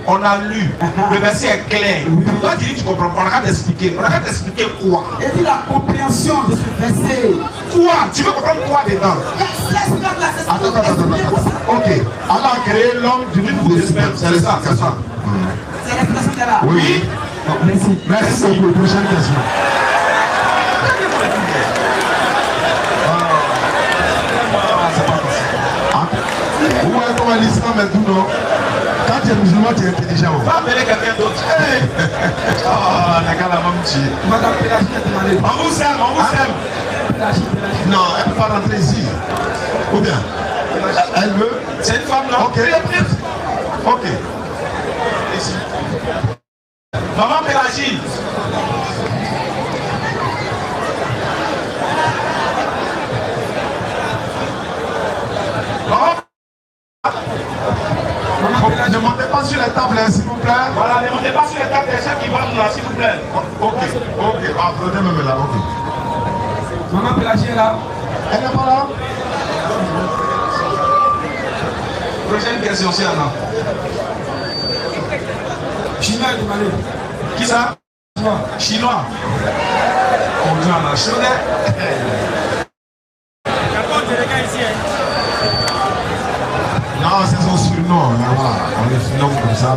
On a lu. Le verset est clair. Toi, tu dis tu comprends. On a qu'à t'expliquer. On a qu'à t'expliquer quoi? Et puis la compréhension de ce verset. Quoi? Tu veux comprendre quoi dedans? Attends. Ok. Allah a créé l'homme d'une goutte de sperme. C'est ça. C'est l'expression qu'elle a. Oui. Merci beaucoup. Prochaine question. Ouais, comme l'islam est tout, non? Quand tu es musulman, tu es intelligent. Va appeler quelqu'un d'autre. Oh, la gars, la même tuer. Madame Pélagie a demandé. On vous aime. Non, elle ne peut pas rentrer ici. Ou bien? Elle veut? C'est une femme, non? Ok. Ici. Maman Pélagie. Ne montez pas sur les tables, s'il vous plaît. Voilà, ne montez pas sur les tables des gens qui vont là, s'il vous plaît. Ok. Ah, prenez même là, ok. Maman Pélagie est là. Elle n'est pas là? Prochaine question, c'est Anna. Chinois a demandé. Qui ça? Chinois. On dit Anna. Chinois. Non, c'est son surnom. Voilà. On est surnom comme ça.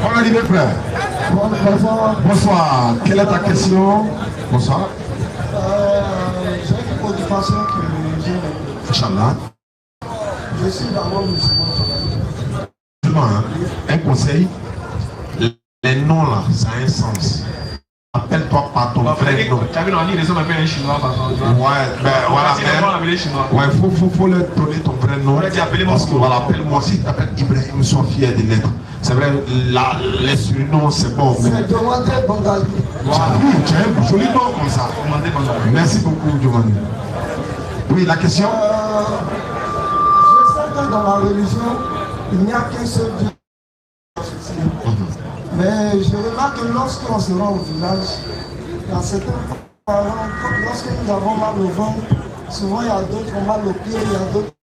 Bonne arrivée, frère. Bonsoir. Quelle est ta question? Bonsoir. J'ai une préoccupation que j'ai. Inch'Allah. Je suis d'abord musulman. Hein? Un conseil. Les noms là, ça a un sens. Appelle-toi par ton vrai nom. Tu as vu, on dit les hommes appellent un chinois par exemple. Ouais, ben voilà. Ouais, faut leur donner ton vrai nom. Parce que voilà, appelle-moi. Si tu t'appelles Ibrahim, sois fier de l'être. C'est vrai, là, les surnoms, c'est bon. Mais... C'est Diomandé Bangali. Voilà, tu as un joli nom comme ça. Merci beaucoup, Diomandé. Oui, la question? Je sais que dans la religion, il n'y a qu'un seul Dieu. Mais je remarque que lorsqu'on se rend au village, il y a certains parents, lorsque nous avons mal au ventre, souvent il y a d'autres qui ont mal aux pieds, il y a d'autres qui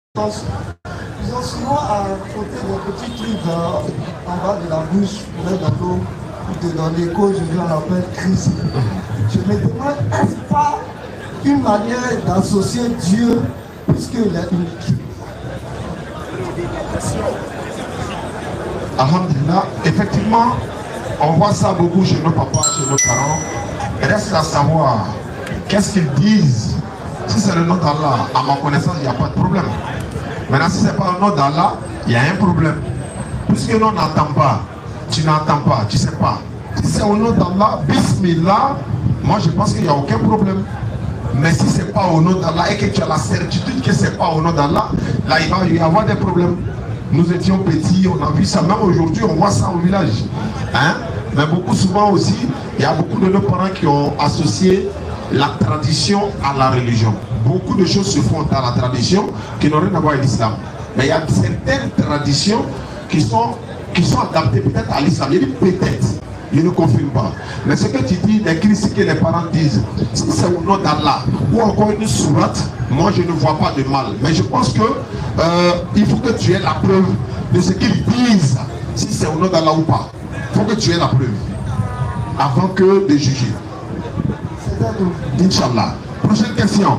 ils ont souvent à côté des petits trucs en bas de la bouche pour mettre dans l'eau. pour te donner cause, je l'appelle crise. Je me demande, est-ce pas une manière d'associer Dieu puisqu'il est unique? Alhamdulillah, effectivement, on voit ça beaucoup chez nos papas, chez nos parents. Reste à savoir, qu'est-ce qu'ils disent? Si c'est le nom d'Allah, à ma connaissance, il n'y a pas de problème. Maintenant, si ce n'est pas le nom d'Allah, il y a un problème. Puisque l'on n'entend pas, tu n'entends pas, tu ne sais pas. Si c'est au nom d'Allah, Bismillah, moi je pense qu'il n'y a aucun problème. Mais si ce n'est pas au nom d'Allah et que tu as la certitude que ce n'est pas au nom d'Allah, là il va y avoir des problèmes. Nous étions petits, on a vu ça, même aujourd'hui on voit ça au village. Hein? Mais beaucoup souvent aussi, il y a beaucoup de nos parents qui ont associé la tradition à la religion. Beaucoup de choses se font dans la tradition qui n'ont rien à voir avec l'islam. Mais il y a certaines traditions qui sont adaptées peut-être à l'islam. Il dit peut-être, il ne confirme pas. Mais ce que tu dis, les critiques que les parents disent, si c'est au nom d'Allah ou encore une sourate, moi je ne vois pas de mal. Mais je pense que il faut que tu aies la preuve de ce qu'ils disent, si c'est au nom d'Allah ou pas. Il faut que tu aies la preuve avant que de juger. Inch'Allah. Prochaine question.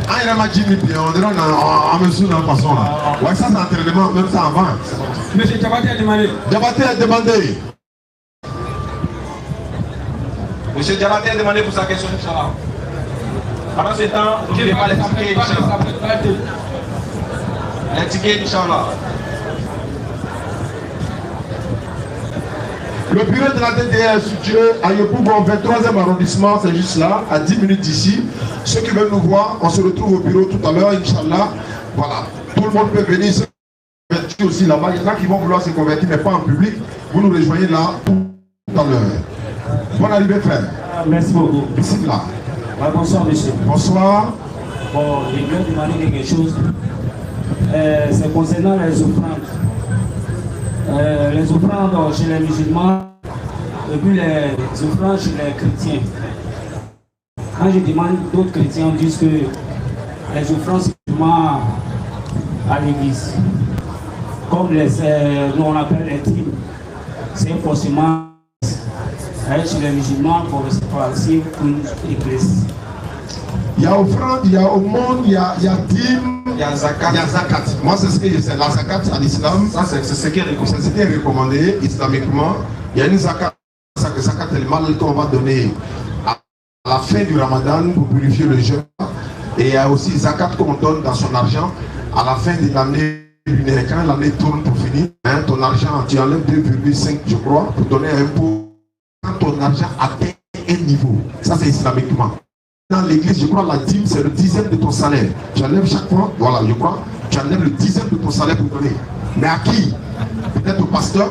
Ah, il m'a dit, on dirait en mesure de la façon là. Ouais, ça c'est entraînement, même ça avant. Monsieur Diabaté a demandé. Diabaté a demandé. Monsieur Diabaté a demandé pour sa question, Inch'Allah. Pendant ce temps, vous ne pouvez pas les tickets, Inch'Allah. Les tickets, Inch'Allah. Le bureau de la DDR est situé à Yopougon, 23e arrondissement, c'est juste là, à 10 minutes d'ici. Ceux qui veulent nous voir, on se retrouve au bureau tout à l'heure, Inch'Allah. Voilà, tout le monde peut venir se convertir aussi là-bas. Il y en a qui vont vouloir se convertir, mais pas en public. Vous nous rejoignez là tout à l'heure. Bonne arrivée, frère. Merci beaucoup. Ici, là. Bonsoir, monsieur. Bonsoir. Bon, je vais demander quelque chose. C'est concernant les offrandes. Les offrandes chez les musulmans et puis les offrandes chez les chrétiens. Quand je demande, d'autres chrétiens disent que les offrandes c'est seulement à l'église. Comme nous on appelle les tribus, c'est forcément chez les musulmans pour se pour une église. Il y a offrande, il y a aumône, il y a dîme, il y a zakat. Il y a zakat. Moi, c'est ce que je sais. La zakat à l'islam, ça c'est ce qui est recommandé islamiquement. Il y a une zakat, zakat al-mal qu'on va donner à la fin du ramadan pour purifier le jeûne. Et il y a aussi zakat qu'on donne dans son argent à la fin de l'année lunaire. Quand l'année tourne pour finir, hein, ton argent, tu enlèves 2,5 je crois, pour donner un pot. Quand ton argent atteint un niveau, ça c'est islamiquement. Dans l'église, je crois la dîme, c'est le 10e de ton salaire. Tu enlèves chaque fois, voilà, je crois, tu enlèves le 10e de ton salaire pour donner. Mais à qui? Peut-être au pasteur,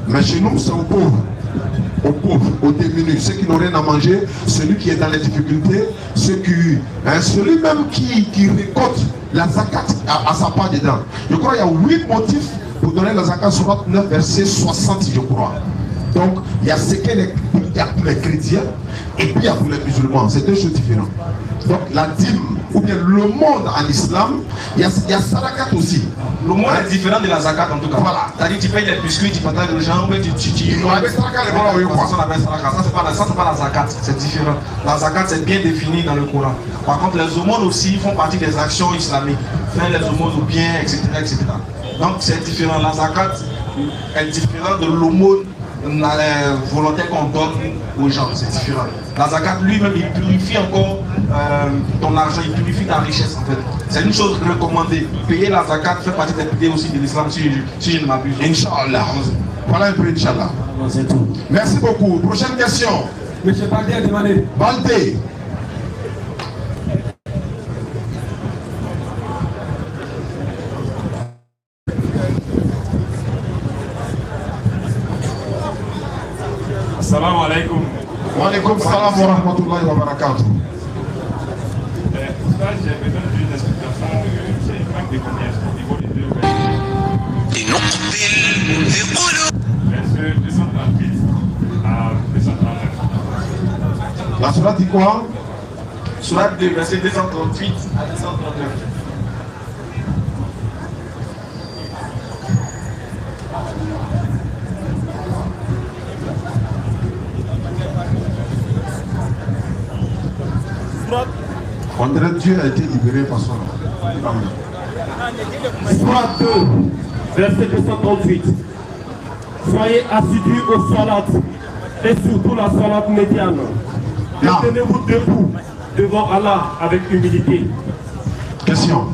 mais chez nous, c'est aux pauvres, aux démunis, ceux qui n'ont rien à manger, celui qui est dans les difficultés, celui même qui récolte la zakat à sa part dedans. Je crois qu'il y a 8 motifs pour donner la zakat sur 9, verset 60, je crois. Donc, il y a ce qu'il y a pour les chrétiens et puis il y a pour les musulmans. C'est deux choses différentes. Donc, la dîme, ou bien le monde en islam, il y a sadakat aussi. Le monde est différent de la zakat en tout cas. Voilà. C'est-à-dire tu payes les biscuits, tu partages les gens, mais tu ça c'est pas la zakat, c'est différent. La zakat c'est bien défini dans le Coran. Par contre, les aumônes aussi font partie des actions islamiques. Faire les aumônes ou bien, etc. Donc c'est différent. La zakat est différente de l'aumône volontaire qu'on donne aux gens, c'est différent. La zakat lui-même, il purifie encore ton argent, il purifie ta richesse en fait. C'est une chose recommandée. Payer la zakat fait partie des piliers aussi de l'islam si je ne m'abuse. Inch'Allah. Voilà un peu, Inch'Allah. C'est tout. Merci beaucoup. Prochaine question. Monsieur Baldé a demandé. Baldé. Assalamu alaikum. Wa alaikum salam wa rahmatullahi wa barakatuh. J'ai besoin d'une explication. C'est une femme de combien au niveau des deux verset 238 à 239. La sourate dit quoi? Sourate 2, verset 238 à 239. On dirait que Dieu a été libéré par son nom. Soit 2, verset 238. Soyez assidus aux salades et surtout la salade médiane. Et tenez-vous debout devant Allah avec humilité. Question.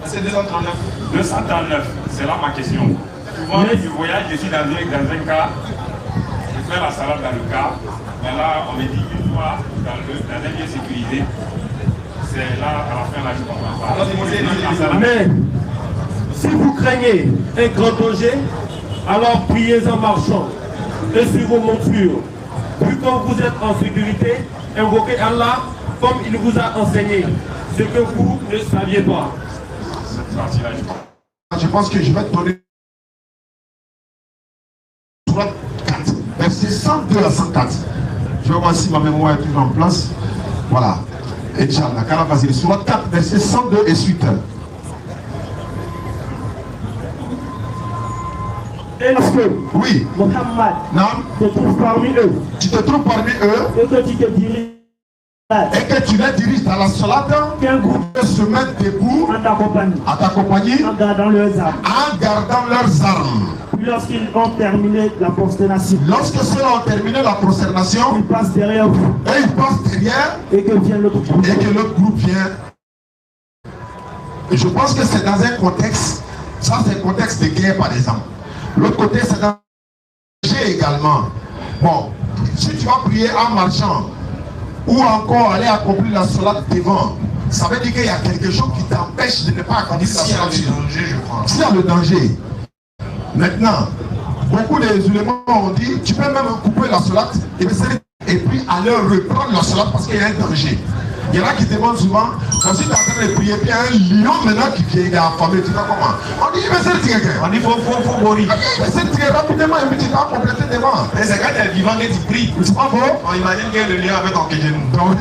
C'est 239. 239, c'est là ma question. Souvent, je voyage, je suis dans un cas, je fais la salade dans le cas, mais là, on me dit une fois dans un lieu sécurisé, c'est là, à la fin, là, je comprends pas. Mais, si vous craignez un grand danger, alors priez en marchant et sur vos montures. Puis quand vous êtes en sécurité, invoquez Allah comme il vous a enseigné, ce que vous ne saviez pas. Je pense que je vais te donner Sourate 4, verset 102 à 104. Je vais voir si ma mémoire est toujours en place. Voilà. Inch'Allah. Vas-y. Sourate 4, verset 102 et suite. Est-ce que Mohammed te trouve parmi eux? Tu te trouves parmi eux et que tu te diriges et que tu les diriges dans la salade, qu'un groupe se mettent debout à ta compagnie en gardant leurs armes. Puis lorsqu'ils ont terminé la prosternation, lorsque ceux-là ont terminé la prosternation, ils passent derrière vous. Et ils passent derrière et que vient l'autre groupe. Et que l'autre groupe vient. Et je pense que c'est dans un contexte, ça c'est un contexte de guerre par exemple. L'autre côté c'est dans danger également. Bon, si tu vas prier en marchant ou encore aller accomplir la salade devant, ça veut dire qu'il y a quelque chose qui t'empêche de ne pas accomplir la salade. S'il y a le danger, je crois. S'il y a le danger. Maintenant, beaucoup des musulmans ont dit, tu peux même couper la salade et puis aller reprendre la salade parce qu'il y a un danger. Il y en a qui demandent souvent, comme si tu es en train de prier, puis il y a un lion maintenant qui vient, il est affamé, tu vois comment. On dit, mais c'est tiré. On dit, faut mourir. Mais c'est tiré rapidement, et puis tu vas compléter devant. Mais c'est quand tu es vivant que tu pries. C'est pas faux. On imagine que le lion avait ton genou. Donc,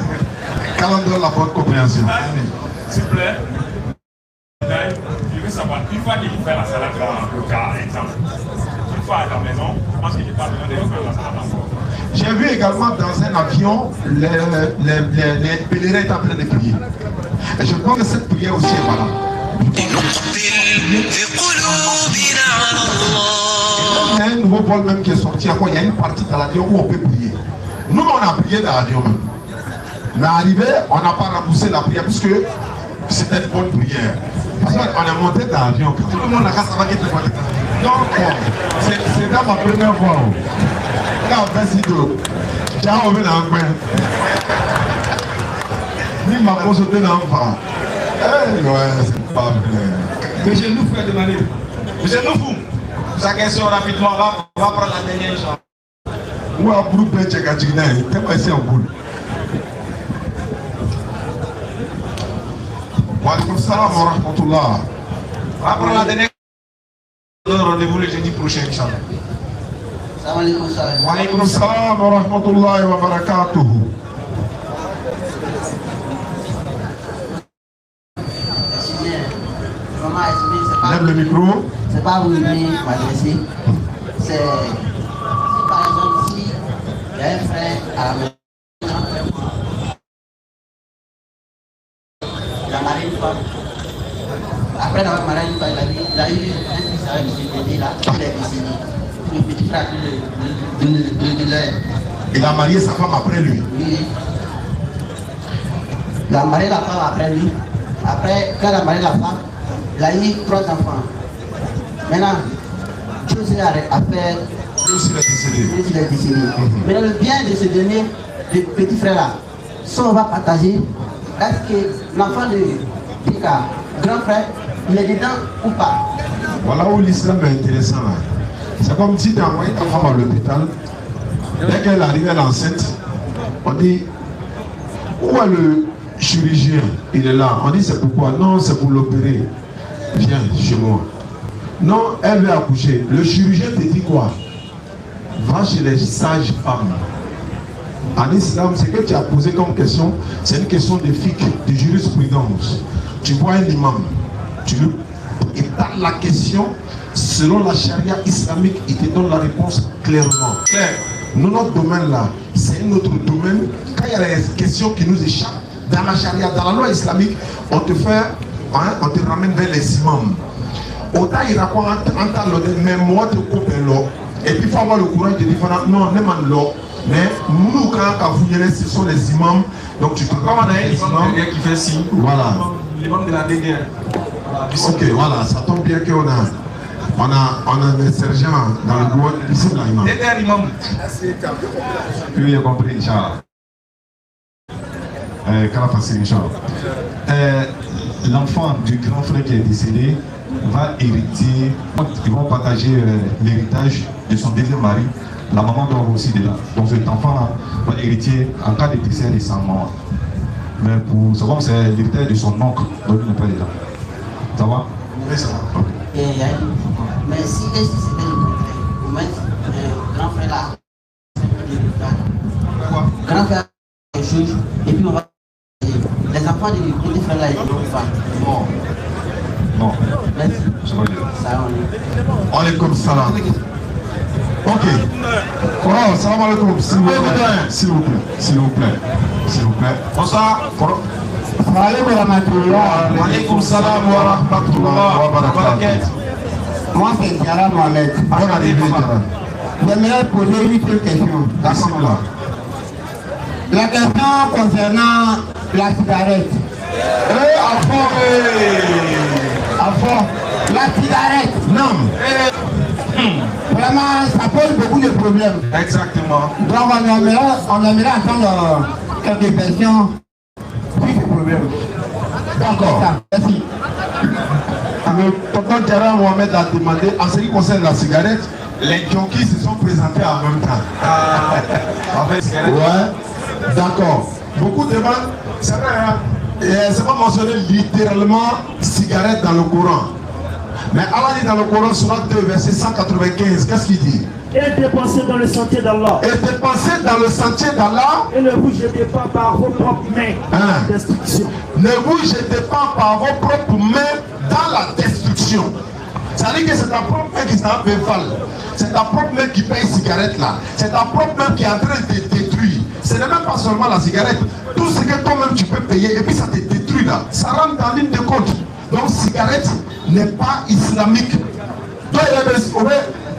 calendrier la bonne compréhension. S'il vous plaît. Je veux savoir, une fois qu'il fait la salade dans le cas, exemple, une fois à la maison, je pense qu'il n'est pas besoin de faire la salade encore. J'ai vu également dans un avion, les pèlerins étaient en train de prier. Et je pense que cette prière aussi est valable. Il y a un nouveau vol même qui est sorti. Il y a une partie dans l'avion où on peut prier. Nous, on a prié dans l'avion même. Mais arrivé, on n'a pas remboursé la prière parce que c'était une bonne prière. Parce qu'on est monté dans l'avion. Tout le monde a cassé avec le volet. Donc, c'est dans ma première fois. Là, on fait si d'eau. J'ai enlevé dans le coin. Ni ma pose sauté dans le bras. Eh, ouais, c'est pas vrai. Monsieur Noufou a demandé. Monsieur Noufou, sa question rapidement, on va prendre la dernière chose. Où a groupe de Tchekadjigna? T'es pas ici en boule. Wa alaykoum salam wa rahmatullah. On va prendre la dernière. Rendez-vous le jeudi prochain, Inch'Allah. Wa alaykoum salam wa rahmatullah wa barakatuhu. Lève le micro. C'est pas vous m'adresser. C'est par exemple si il y a un frère à la maison. Il a marié une femme. Après d'avoir marié une femme, il a eu un fils avec M. Dédé là, il est décédé. Le petit frère de l'air. Il a marié sa femme après lui. Oui. Il a marié la femme après lui. Après, quand il a marié la femme, il a eu 3 enfants. Maintenant, Dieu s'est à faire. Dieu s'est décédé. Maintenant, le bien de ce dernier, de petit frère là, si on va partager, est-ce que l'enfant de Pika, grand frère, il est dedans ou pas? Voilà où l'islam est intéressant. C'est comme si tu as envoyé ta femme à l'hôpital. Dès qu'elle arrive, elle est enceinte, on dit, où est le chirurgien? Il est là. On dit, c'est pourquoi? Non, c'est pour l'opérer. Viens chez moi. Non, elle veut accoucher. Le chirurgien te dit quoi? Va chez les sages-femmes. En islam, ce que tu as posé comme question, c'est une question de fiqh, de jurisprudence. Tu vois un imam, tu lui étales la question selon la charia islamique, il te donne la réponse clairement. Claire. Nous, notre domaine là, c'est un autre domaine. Quand il y a des questions qui nous échappent, Dans la charia, dans la loi islamique, on te fait, hein, on te ramène vers les imams. Autant il raconte mais moi te coupe l'eau. Et puis il faut avoir le courage de dire non, ne m'en l'eau. Mais nous, quand vous venez, ce sont les imams. Donc tu peux pas les imams qui fait signe. Voilà. L'imam de la DDR. Ok, voilà, ça tombe bien qu'on a. On a un sergent dans le groupe ici là, imam. DDR imam. Oui, j'ai compris, Inch'Allah. L'enfant du grand frère qui est décédé va hériter, ils vont partager l'héritage de son deuxième mari. La maman doit aussi de là. Donc cet enfant va hériter en cas de décès de sa maman. Mais pour savoir, c'est l'héritage de son oncle, donc il n'est pas là. Ça va? Oui, ça va. Et il y a mais si c'était le contraire, au moins, grand frère là, grand frère quelque chose, et puis on va. Les enfants du petit frère là, ils vont pas. Bon. Non. Merci. Ça on est comme ça là. Ok. Oh, salam alaikum. S'il vous plaît. S'il vous plaît. S'il vous plaît. S'il vous plaît. Bonsoir. Alaykoum salam wa rahmatullah wa barakatuh. Moi c'est Diara Mohamed. J'aimerais poser une seule question. La question concernant la cigarette. Enfin, la cigarette. Non. Vraiment, ça pose beaucoup de problèmes. Exactement. Donc on aimerait entendre quelques questions sur ce problème. D'accord. Merci. Le tonton Diara Mohamed a demandé, en ce qui concerne la cigarette, les jockeys se sont présentés en même temps. En fait, ouais, d'accord. Beaucoup demandent, c'est vrai, hein, c'est pas mentionné littéralement cigarette dans le Coran. Mais Allah dit dans le Coran, surat 2, verset 195, qu'est-ce qu'il dit? Et dépensez dans le sentier d'Allah. Et dépensez dans le sentier d'Allah. Et ne vous jetez pas par vos propres mains dans la destruction. Ne vous jetez pas par vos propres mains dans la destruction. Ça veut dire que c'est ta propre main qui s'en fait fall. C'est ta propre main qui paye cigarette là. C'est ta propre main qui est en train de te détruire. Ce n'est même pas seulement la cigarette. Tout ce que toi-même tu peux payer et puis ça te détruit là. Ça rentre dans ligne de compte. Donc cigarette n'est pas islamique. Donc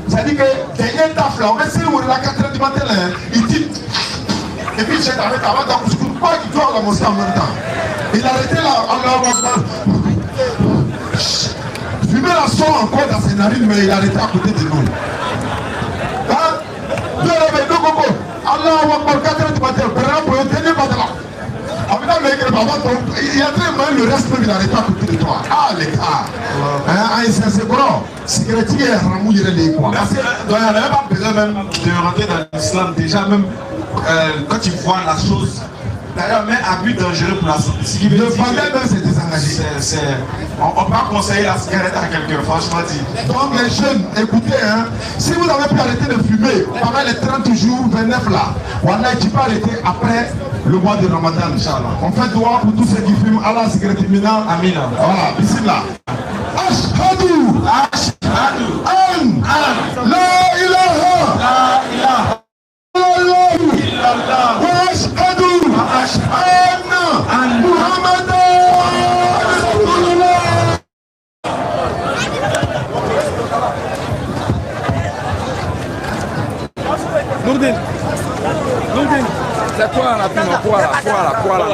ça dit que derrière taf là, on met 6 ou la 4h du matin là, il dit. Et puis il jette avec avant dans pas qu'il doit la mosquée en même temps. Il a arrêté là, Allah va fumer la son encore dans ses narines, mais il a arrêté à côté de nous. Hein? Allah va 4h du matin, pour le dernier matin là. Il y a très mal le reste même il arrête pas à côté de toi. Ah les gars, c'est gros. Cigarette est ramouillé les quoi. Donc il n'y a même pas besoin même de rentrer dans l'islam. Déjà même quand tu vois la chose, d'ailleurs même abus dangereux pour la santé. Le pandémie même c'est désengagé. On peut pas conseiller la cigarette à quelqu'un, franchement dit. Donc les jeunes, écoutez, hein, si vous avez pu arrêter de fumer pendant les 30 jours, 29 là, voilà, tu peux arrêter après le mois de Ramadan, Inch'Allah. On fait droit pour tous ceux qui fument. Allah, cigarette mina. Amina. Voilà, bismillah. Ashhadu. Ashhadu. La ilaha. La ilaha. illallah. Wa ashhadu. Anna Muhammadan Rasulullah. Nourdine, c'est toi la prime, quoi là.